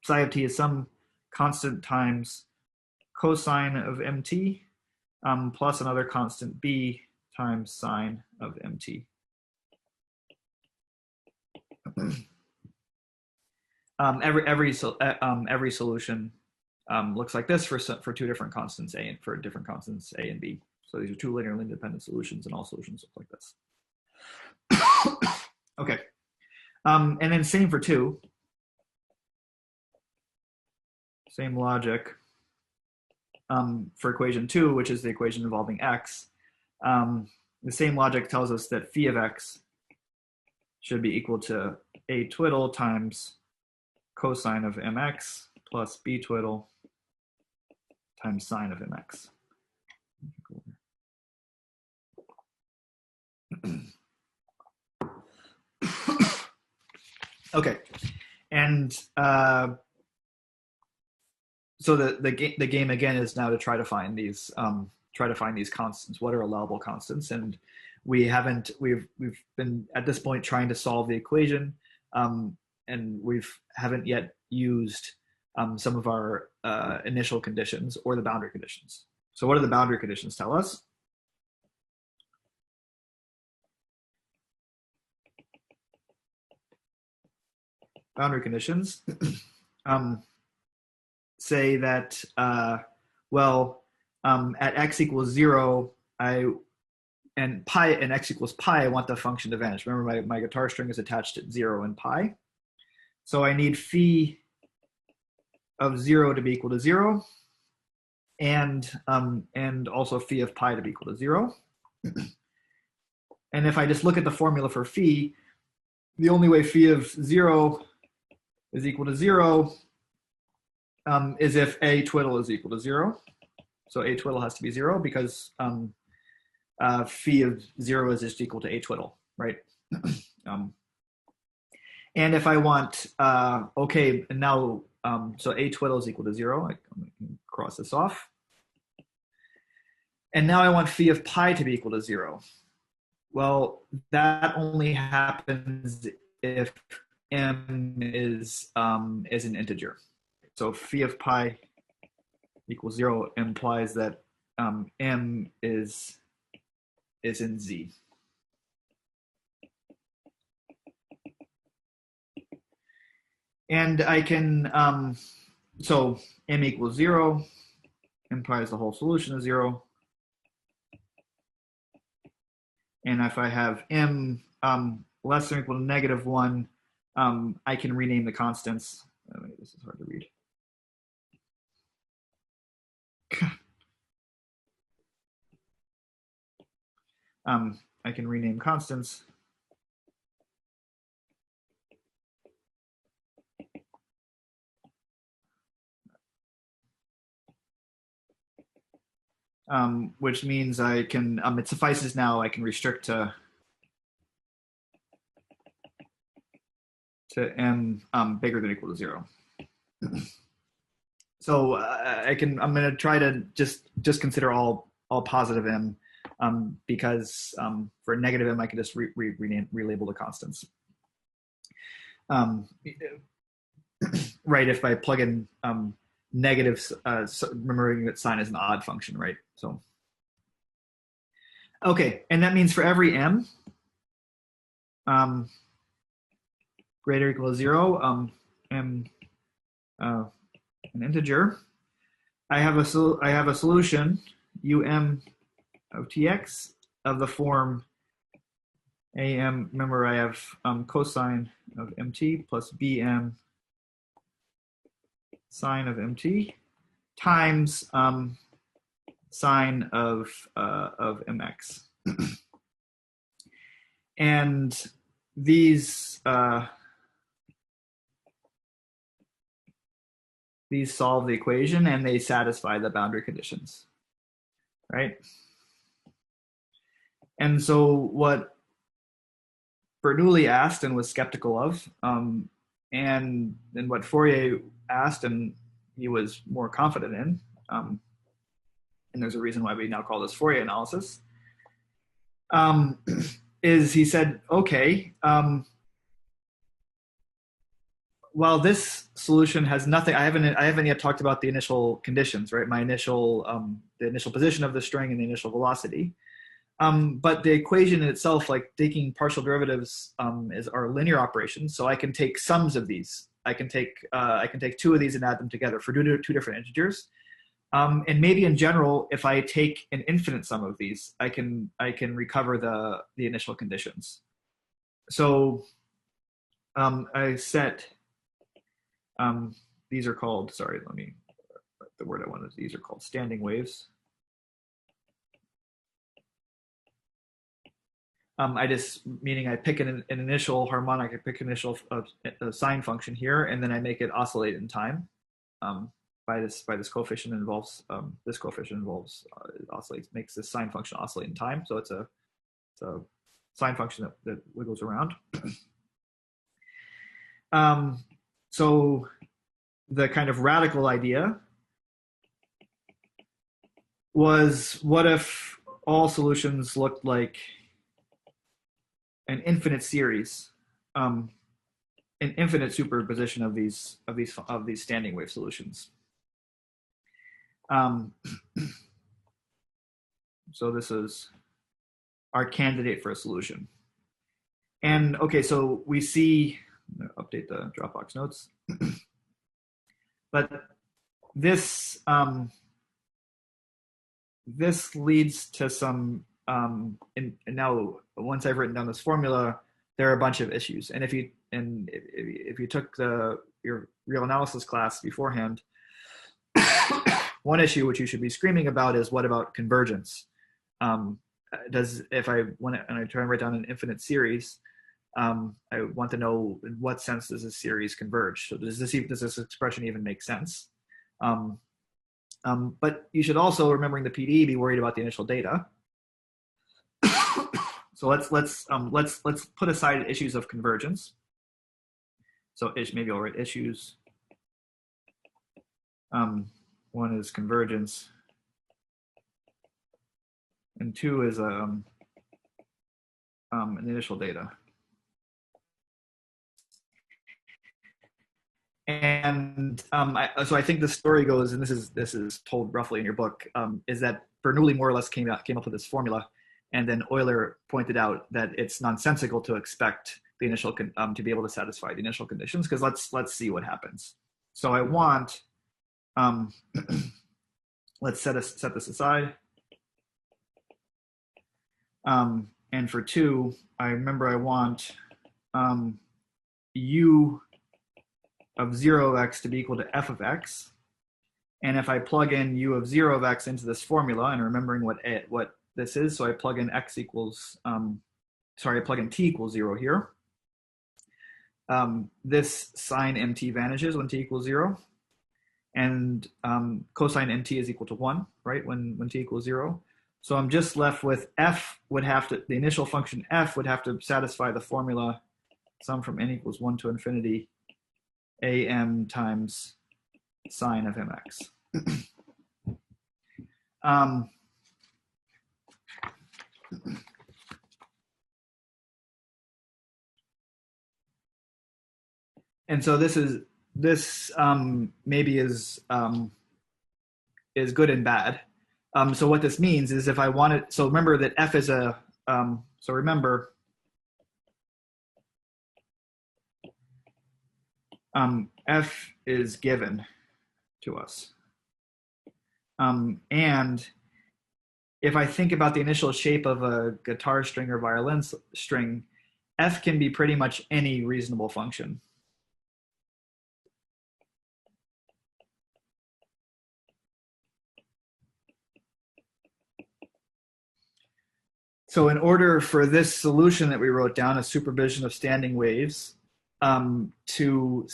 psi of t is some constant times cosine of mt plus another constant b times sine of mt. Every solution looks like this for two different constants a and for different constants a and b. So these are two linearly independent solutions, and all solutions look like this. Okay, and then same for 2. Same logic for equation 2, which is the equation involving x. The same logic tells us that phi of x should be equal to a twiddle times cosine of mx plus b twiddle times sine of mx. Okay, and so the game again is now to try to find these constants. What are allowable constants? And we've been at this point trying to solve the equation, and haven't yet used some of our initial conditions or the boundary conditions. So what do the boundary conditions tell us? Boundary conditions say that, at x equals 0, and x equals pi, I want the function to vanish. Remember, my guitar string is attached at 0 and pi. So I need phi of 0 to be equal to 0, and also phi of pi to be equal to 0. And if I just look at the formula for phi, the only way phi of 0 is equal to 0 is if a twiddle is equal to 0. So a twiddle has to be 0 because phi of 0 is just equal to a twiddle, right? And if I want, okay, and now, so a twiddle is equal to 0. I can cross this off. And now I want phi of pi to be equal to 0. Well, that only happens if m is an integer. So phi of pi equals 0 implies that m is in Z. And I can, so m equals 0 implies the whole solution is 0. And if I have m less than or equal to -1, I can rename the constants. Oh, this is hard to read. I can rename constants. Which means I can, it suffices now, I can restrict to m bigger than or equal to 0. So I'm going to try to just consider all positive m, because for negative m I can just relabel the constants. Right, if I plug in negatives, remembering that sine is an odd function, right? So, okay, and that means for every m greater or equal to 0, m an integer, I have a solution um of tx of the form am. Remember, I have cosine of mt plus bm sine of mt times sine of mx. And these solve the equation and they satisfy the boundary conditions, right? And so what Bernoulli asked and was skeptical of, and what Fourier asked and he was more confident in, and there's a reason why we now call this Fourier analysis, is he said, okay, while this solution has nothing, I haven't yet talked about the initial conditions, right? My initial, the initial position of the string and the initial velocity. But the equation in itself, like taking partial derivatives, are linear operations. So I can take sums of these. I can take two of these and add them together for two different integers. And maybe in general, if I take an infinite sum of these, I can recover the initial conditions. So I set, these are called, sorry, let me, the word I wanted, these are called standing waves. Meaning I pick an initial harmonic, I pick an initial sine function here, and then I make it oscillate in time by this coefficient involves, oscillates, makes this sine function oscillate in time. So it's a sine function that wiggles around. So the kind of radical idea was, what if all solutions looked like an infinite series, an infinite superposition of these standing wave solutions. So this is our candidate for a solution. And okay, so we see, update the Dropbox notes, but this this leads to some, and now once I've written down this formula, there are a bunch of issues. And if you took your real analysis class beforehand, one issue which you should be screaming about is, what about convergence? If I want to, and I try and write down an infinite series, I want to know in what sense does this series converge? So does this expression even make sense? But you should also, remembering the PD, be worried about the initial data. So let's put aside issues of convergence. So maybe I'll write issues. One is convergence, and two is an initial data. And so I think the story goes, and this is told roughly in your book, is that Bernoulli more or less came up with this formula, and then Euler pointed out that it's nonsensical to expect the initial to be able to satisfy the initial conditions, because let's see what happens. So I want let's set this aside. And for 2, I remember I want u of 0 of x to be equal to f of x. And if I plug in u of 0 of x into this formula, and remembering what this is, so I plug in x equals, I plug in t equals 0 here. This sine mt vanishes when t equals 0. And cosine mt is equal to 1, right, when t equals 0. So I'm just left with the initial function f would have to satisfy the formula sum from n equals 1 to infinity am times sine of mx. And so this maybe is good and bad. So what this means is, if I wanted, so remember that f is a, so remember, f is given to us. And if I think about the initial shape of a guitar string or violin string, f can be pretty much any reasonable function. So in order for this solution that we wrote down, a superposition of standing waves, to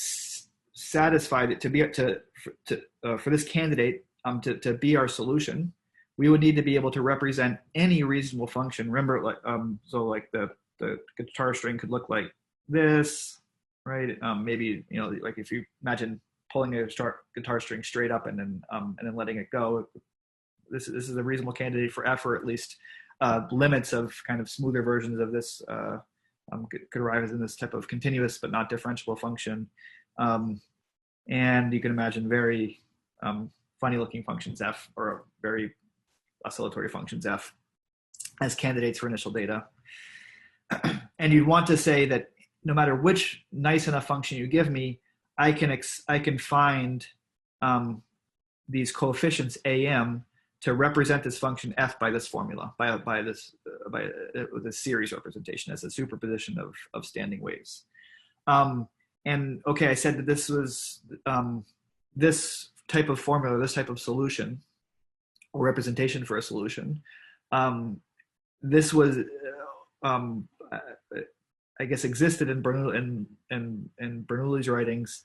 satisfy it, for this candidate to be our solution, we would need to be able to represent any reasonable function. Remember, like so like the guitar string could look like this, right? Maybe, you know, like if you imagine pulling a guitar string straight up and then letting it go. This is a reasonable candidate for f, or at least limits of kind of smoother versions of this could arrive as in this type of continuous but not differentiable function. And you can imagine very funny looking functions f, or very oscillatory functions f, as candidates for initial data. And you'd want to say that no matter which nice enough function you give me, I can find these coefficients am to represent this function f by this formula, by this series representation as a superposition of standing waves. And okay, I said that this was this type of formula, this type of solution or representation for a solution. This was, I guess, existed in Bernoulli's writings.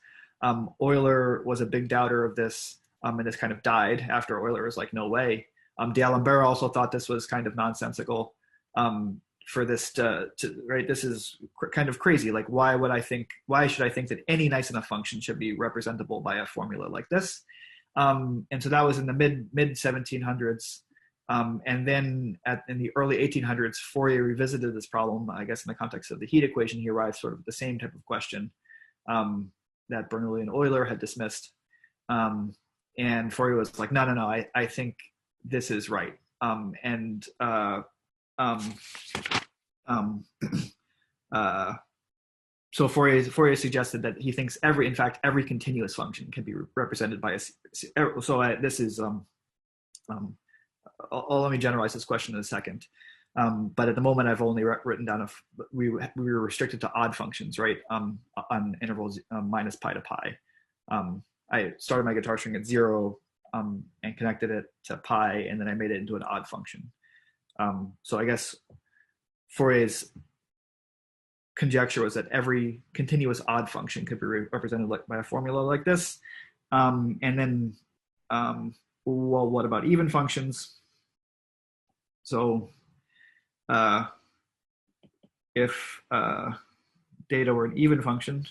Euler was a big doubter of this. And this kind of died after Euler was like, no way. D'Alembert also thought this was kind of nonsensical for this to right. This is kind of crazy. Like, why should I think that any nice enough function should be representable by a formula like this? And so that was in the mid 1700s. And then in the early 1800s, Fourier revisited this problem, I guess in the context of the heat equation. He arrived sort of at the same type of question that Bernoulli and Euler had dismissed. And Fourier was like, no, I think this is right. So Fourier suggested that he thinks in fact, every continuous function can be represented by this is, let me generalize this question in a second. But at the moment, I've only written down we were restricted to odd functions, right? On intervals minus pi to pi. I started my guitar string at 0 and connected it to pi, and then I made it into an odd function. So I guess Fourier's conjecture was that every continuous odd function could be represented by a formula like this. And then, well, what about even functions? So if data were an even function,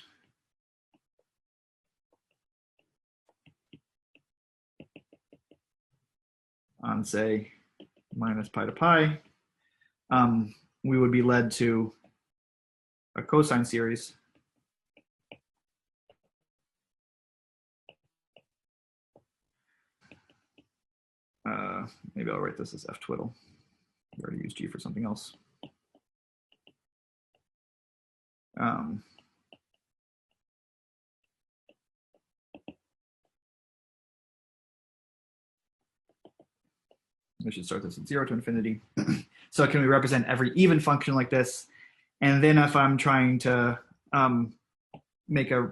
on say minus pi to pi, we would be led to a cosine series maybe I'll write this as f twiddle. I already used g for something else. We should start this at 0 to infinity. So can we represent every even function like this? And then if I'm trying to make a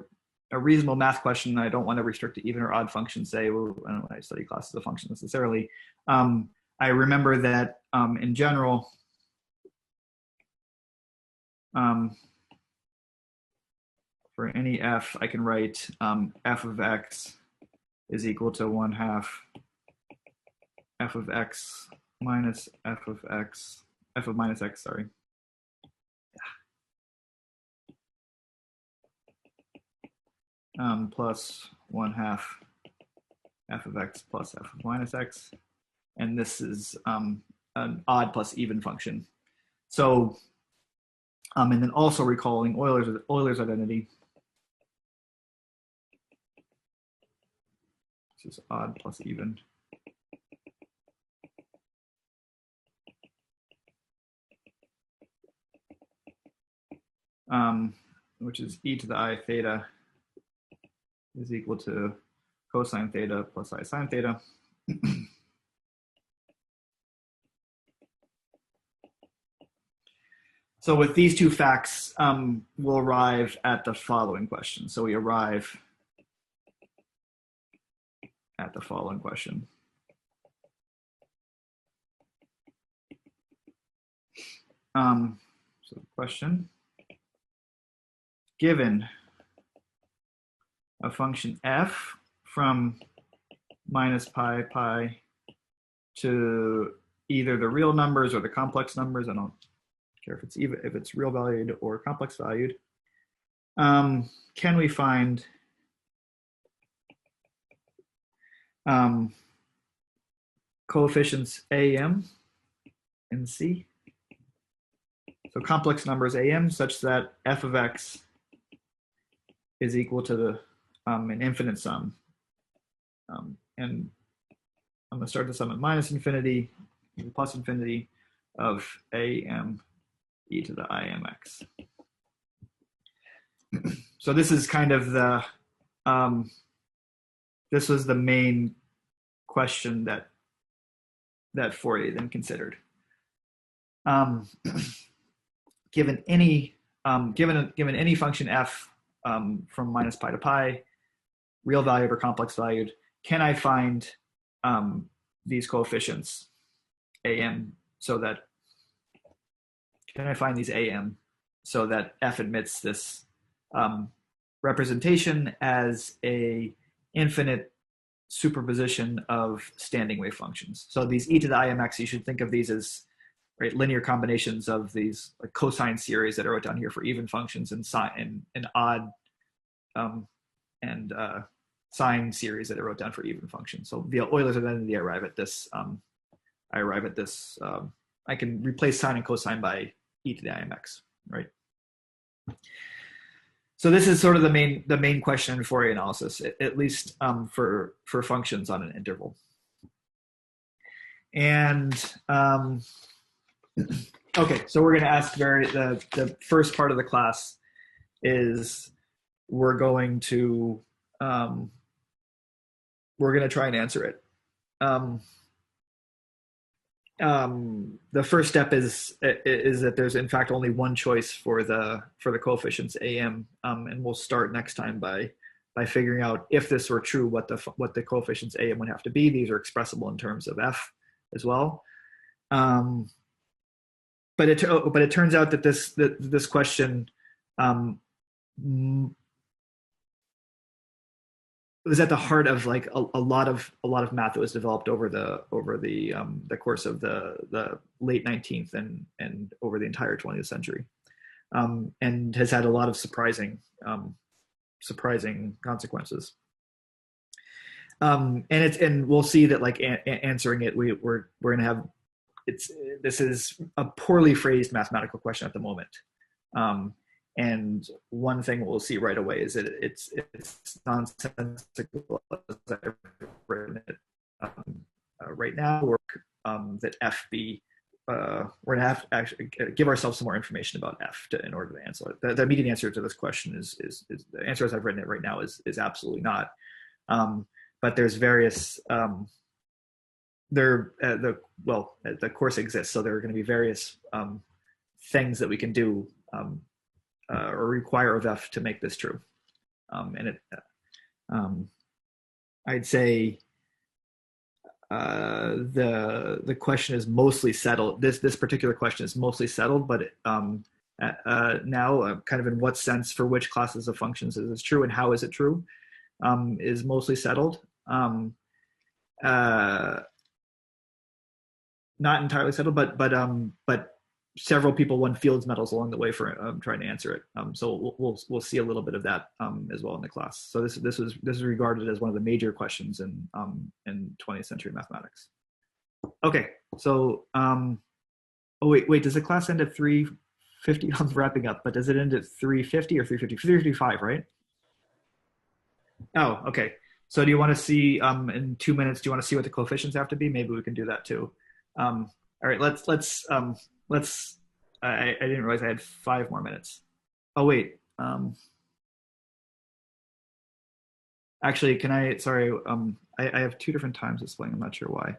reasonable math question, I don't want to restrict to even or odd functions, say, well, I don't know when I study classes of functions necessarily. I remember that in general, for any f, I can write f of x is equal to 1/2 f of x minus f of minus x, sorry. Plus 1/2 f of x plus f of minus x. And this is an odd plus even function. So, and then also recalling Euler's identity. This is odd plus even. Which is e to the I theta is equal to cosine theta plus I sine theta. So with these two facts, we'll arrive at the following question. So we arrive at the following question. So the question, given a function f from minus pi to either the real numbers or the complex numbers, I don't care if it's real valued or complex valued, can we find coefficients am and c? So complex numbers am such that f of x is equal to the an infinite sum. And I'm going to start the sum at minus infinity, plus infinity of am e to the imx. So this is kind of the, this was the main question that Fourier then considered. Given any function f from minus pi to pi, real valued or complex valued, can I find these coefficients am so that f admits this representation as a infinite superposition of standing wave functions? So these e to the imx, you should think of these as linear combinations of these cosine series that I wrote down here for even functions and odd and sine series that I wrote down for even functions. So via Euler's identity, I arrive at this I arrive at this. I can replace sine and cosine by e to the imx, right? So this is sort of the main question in Fourier analysis, at least for functions on an interval. And okay, so we're going to ask the first part of the class is we're going to try and answer it. The first step is that there's in fact only one choice for the coefficients am, and we'll start next time by figuring out if this were true, what the coefficients am would have to be. These are expressible in terms of f as well. But it turns out that this question was at the heart of like a lot of math that was developed over the course of the late 19th and over the entire 20th century, and has had a lot of surprising consequences. And we'll see that like answering it, we're going to have this is a poorly phrased mathematical question at the moment. And one thing we'll see right away is that it's nonsensical as I've written it right now. That f be we're gonna have to actually give ourselves some more information about f in order to answer it. The immediate answer to this question is the answer as I've written it right now is absolutely not. But there's various the course exists, so there are going to be various things that we can do. Or require of f to make this true, and I'd say the question is mostly settled. This particular question is mostly settled, but now kind of in what sense for which classes of functions is this true and how is it true is mostly settled. Not entirely settled, but several people won Fields medals along the way for trying to answer it. So we'll see a little bit of that as well in the class. So this is regarded as one of the major questions in 20th century mathematics. Okay, so oh wait, does the class end at 3:50? I'm wrapping up, but does it end at 3:50 or 3:50? 3:55, right? Oh, okay. So do you want to see in 2 minutes? Do you want to see what the coefficients have to be? Maybe we can do that too. All right, let's. I didn't realize I had 5 more minutes. Oh wait. Actually, can I? Sorry. I have 2 different times displaying. I'm not sure why.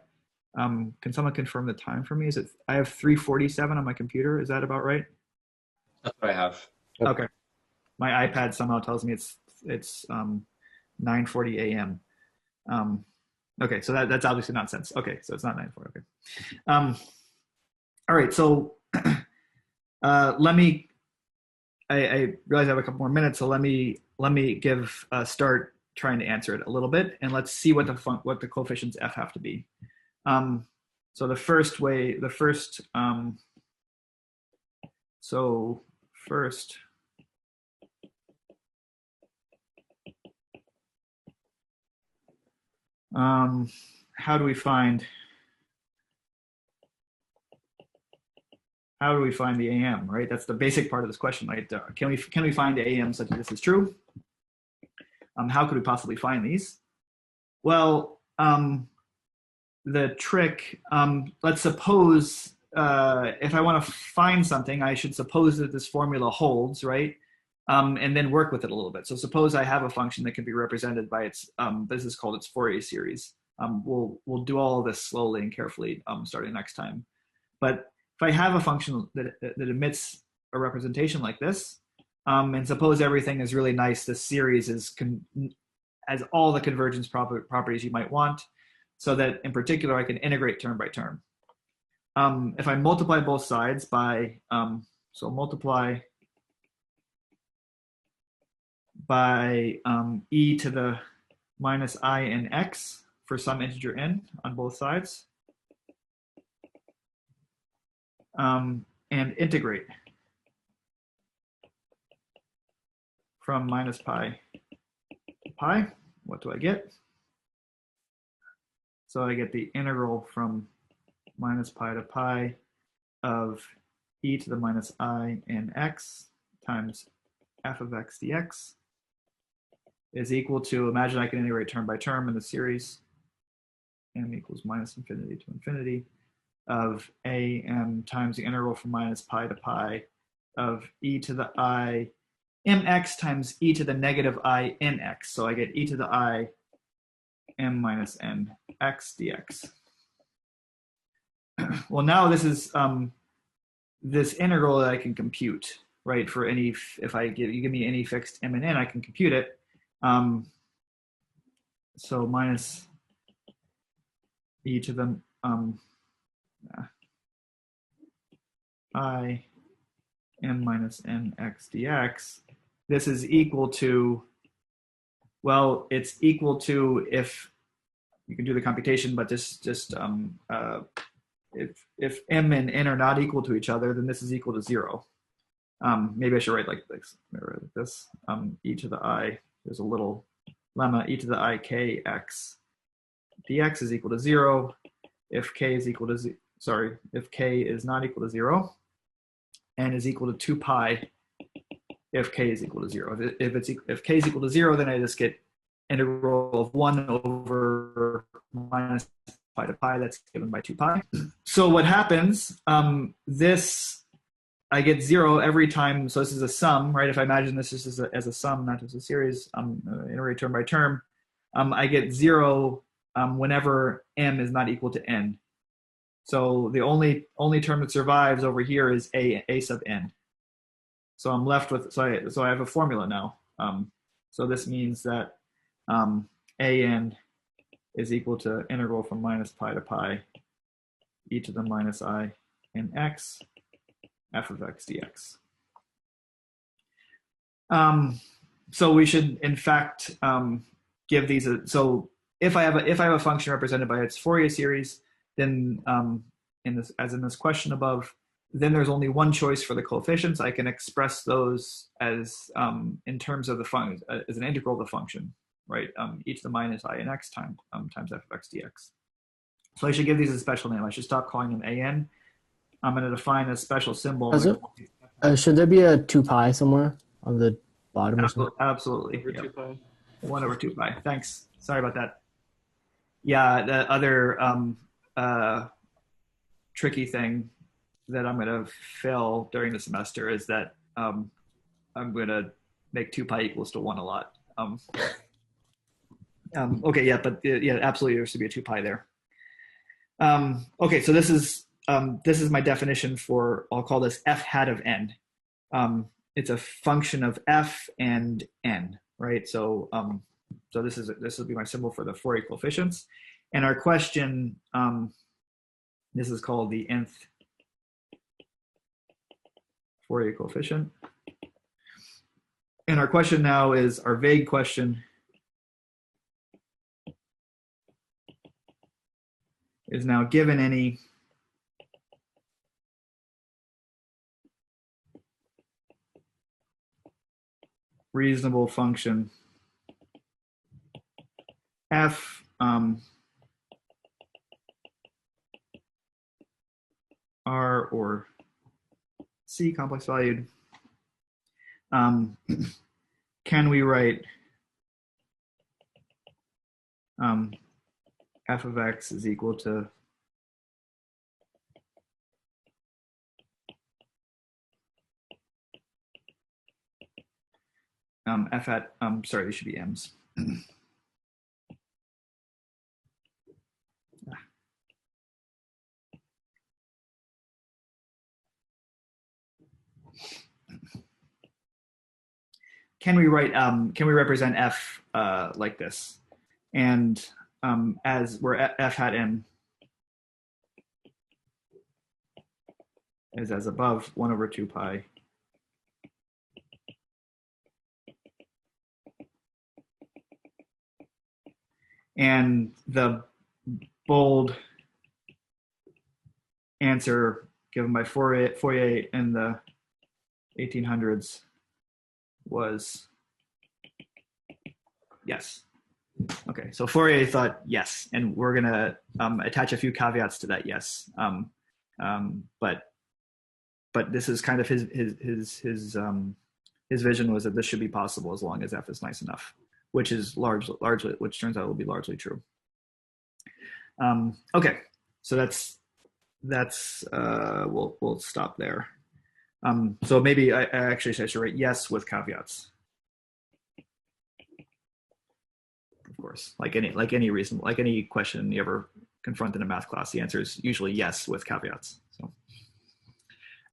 Can someone confirm the time for me? Is it? I have 3:47 on my computer. Is that about right? That's what I have. Okay. My iPad somehow tells me it's 9:40 a.m. Okay, so that's obviously nonsense. Okay, so it's not 9:40. Okay. All right, so let me. I realize I have a couple more minutes, so let me start trying to answer it a little bit, and let's see what the coefficients f have to be. So first, how do we find the AM, right? That's the basic part of this question, right? Can we find AM such that this is true? How could we possibly find these? Well, the trick, let's suppose if I want to find something, I should suppose that this formula holds, right? And then work with it a little bit. So suppose I have a function that can be represented by its, this is called its Fourier series. We'll do all of this slowly and carefully starting next time. But if I have a function that emits a representation like this, and suppose everything is really nice, this series has all the convergence properties you might want, so that in particular I can integrate term by term. If I multiply both sides by, so multiply by e to the minus I in x for some integer n on both sides, and integrate from minus pi to pi. What do I get? So I get the integral from minus pi to pi of e to the minus I in x times f of x dx is equal to, imagine I can integrate term by term in the series, m equals minus infinity to infinity, of am times the integral from minus pi to pi of e to the I mx times e to the negative I in x. So I get e to the I m minus n x dx. Well, now this is this integral that I can compute, right? For any, if you give me any fixed m and n, I can compute it. So minus e to the I m minus n x dx. This is equal to, well, it's equal to, if you can do the computation, but just if m and n are not equal to each other, then this is equal to 0. Maybe I should write like this. E to the I, there's a little lemma, e to the I k x dx is equal to 0 if k is equal to, if k is not equal to 0, and is equal to 2 pi if k is equal to 0. If k is equal to 0, then I just get integral of 1 over minus pi to pi, that's given by 2 pi. So what happens, this, I get 0 every time, so this is a sum, right? If I imagine this is as a sum, not as a series, iterate term by term, I get 0 whenever m is not equal to n. So the only term that survives over here is a sub n. So I'm left with, so I have a formula now. So this means that an is equal to integral from minus pi to pi e to the minus I in x f of x dx. So we should in fact give these a, so if I have a function represented by its Fourier series, then as in this question above, then there's only one choice for the coefficients. I can express those as in terms of the function, as an integral of the function, right? E to the minus I in x times f of x dx. So I should give these a special name. I should stop calling them an. I'm going to define a special symbol. Should there be a 2 pi somewhere on the bottom? Absolutely. Over 2 pi. 1 over 2 pi. Thanks. Sorry about that. Yeah, the other tricky thing that I'm going to fail during the semester is that I'm going to make 2 pi equals to 1 a lot. Okay, yeah, but yeah, absolutely, there should be a 2 pi there. Okay, so this is my definition for, I'll call this f hat of n. It's a function of f and n, right? So so this will be my symbol for the Fourier coefficients. And our question, this is called the nth Fourier coefficient. And our question now is, our vague question is now, given any reasonable function f R or C complex valued, can we write f of x is equal to f at, sorry, these should be m's. Can we represent f like this? And as where f hat m is as above 1 over 2 pi and the bold answer given by Fourier in the 1800s was yes. Okay. Okay, so Fourier thought yes, and we're gonna attach a few caveats to that yes. But this is kind of his vision was that this should be possible as long as f is nice enough, which is largely which turns out will be largely true. Okay, so that's we'll stop there. So maybe I actually should write yes with caveats. Of course, like any question you ever confront in a math class, the answer is usually yes with caveats. So,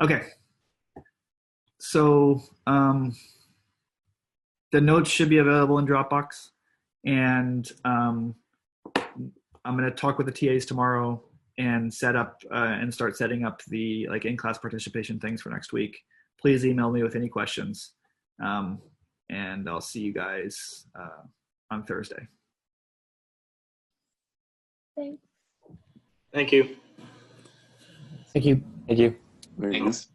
okay. So the notes should be available in Dropbox, and I'm going to talk with the TAs tomorrow and set up and start setting up the like in-class participation things for next week. Please email me with any questions, and I'll see you guys on Thursday. Thanks. Thank you. Thank you. Thank you. Thanks.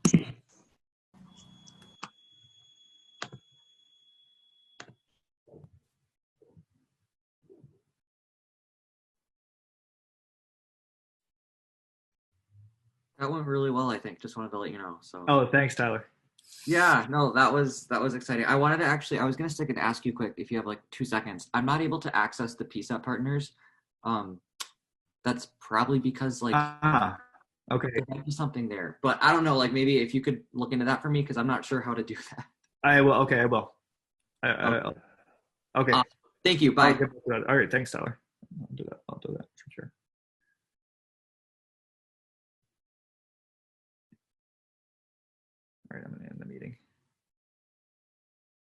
That went really well, I think. Just wanted to let you know. So. Oh, thanks, Tyler. Yeah, no, that was exciting. I wanted to actually, I was gonna stick and ask you quick if you have like 2 seconds. I'm not able to access the PSEP partners. That's probably because like okay. there might be something there, but I don't know. Like maybe if you could look into that for me because I'm not sure how to do that. I will. Okay, I will. Okay. Thank you. Bye. All right. Thanks, Tyler. I'll do that. I'll do that for sure. All right. I'm gonna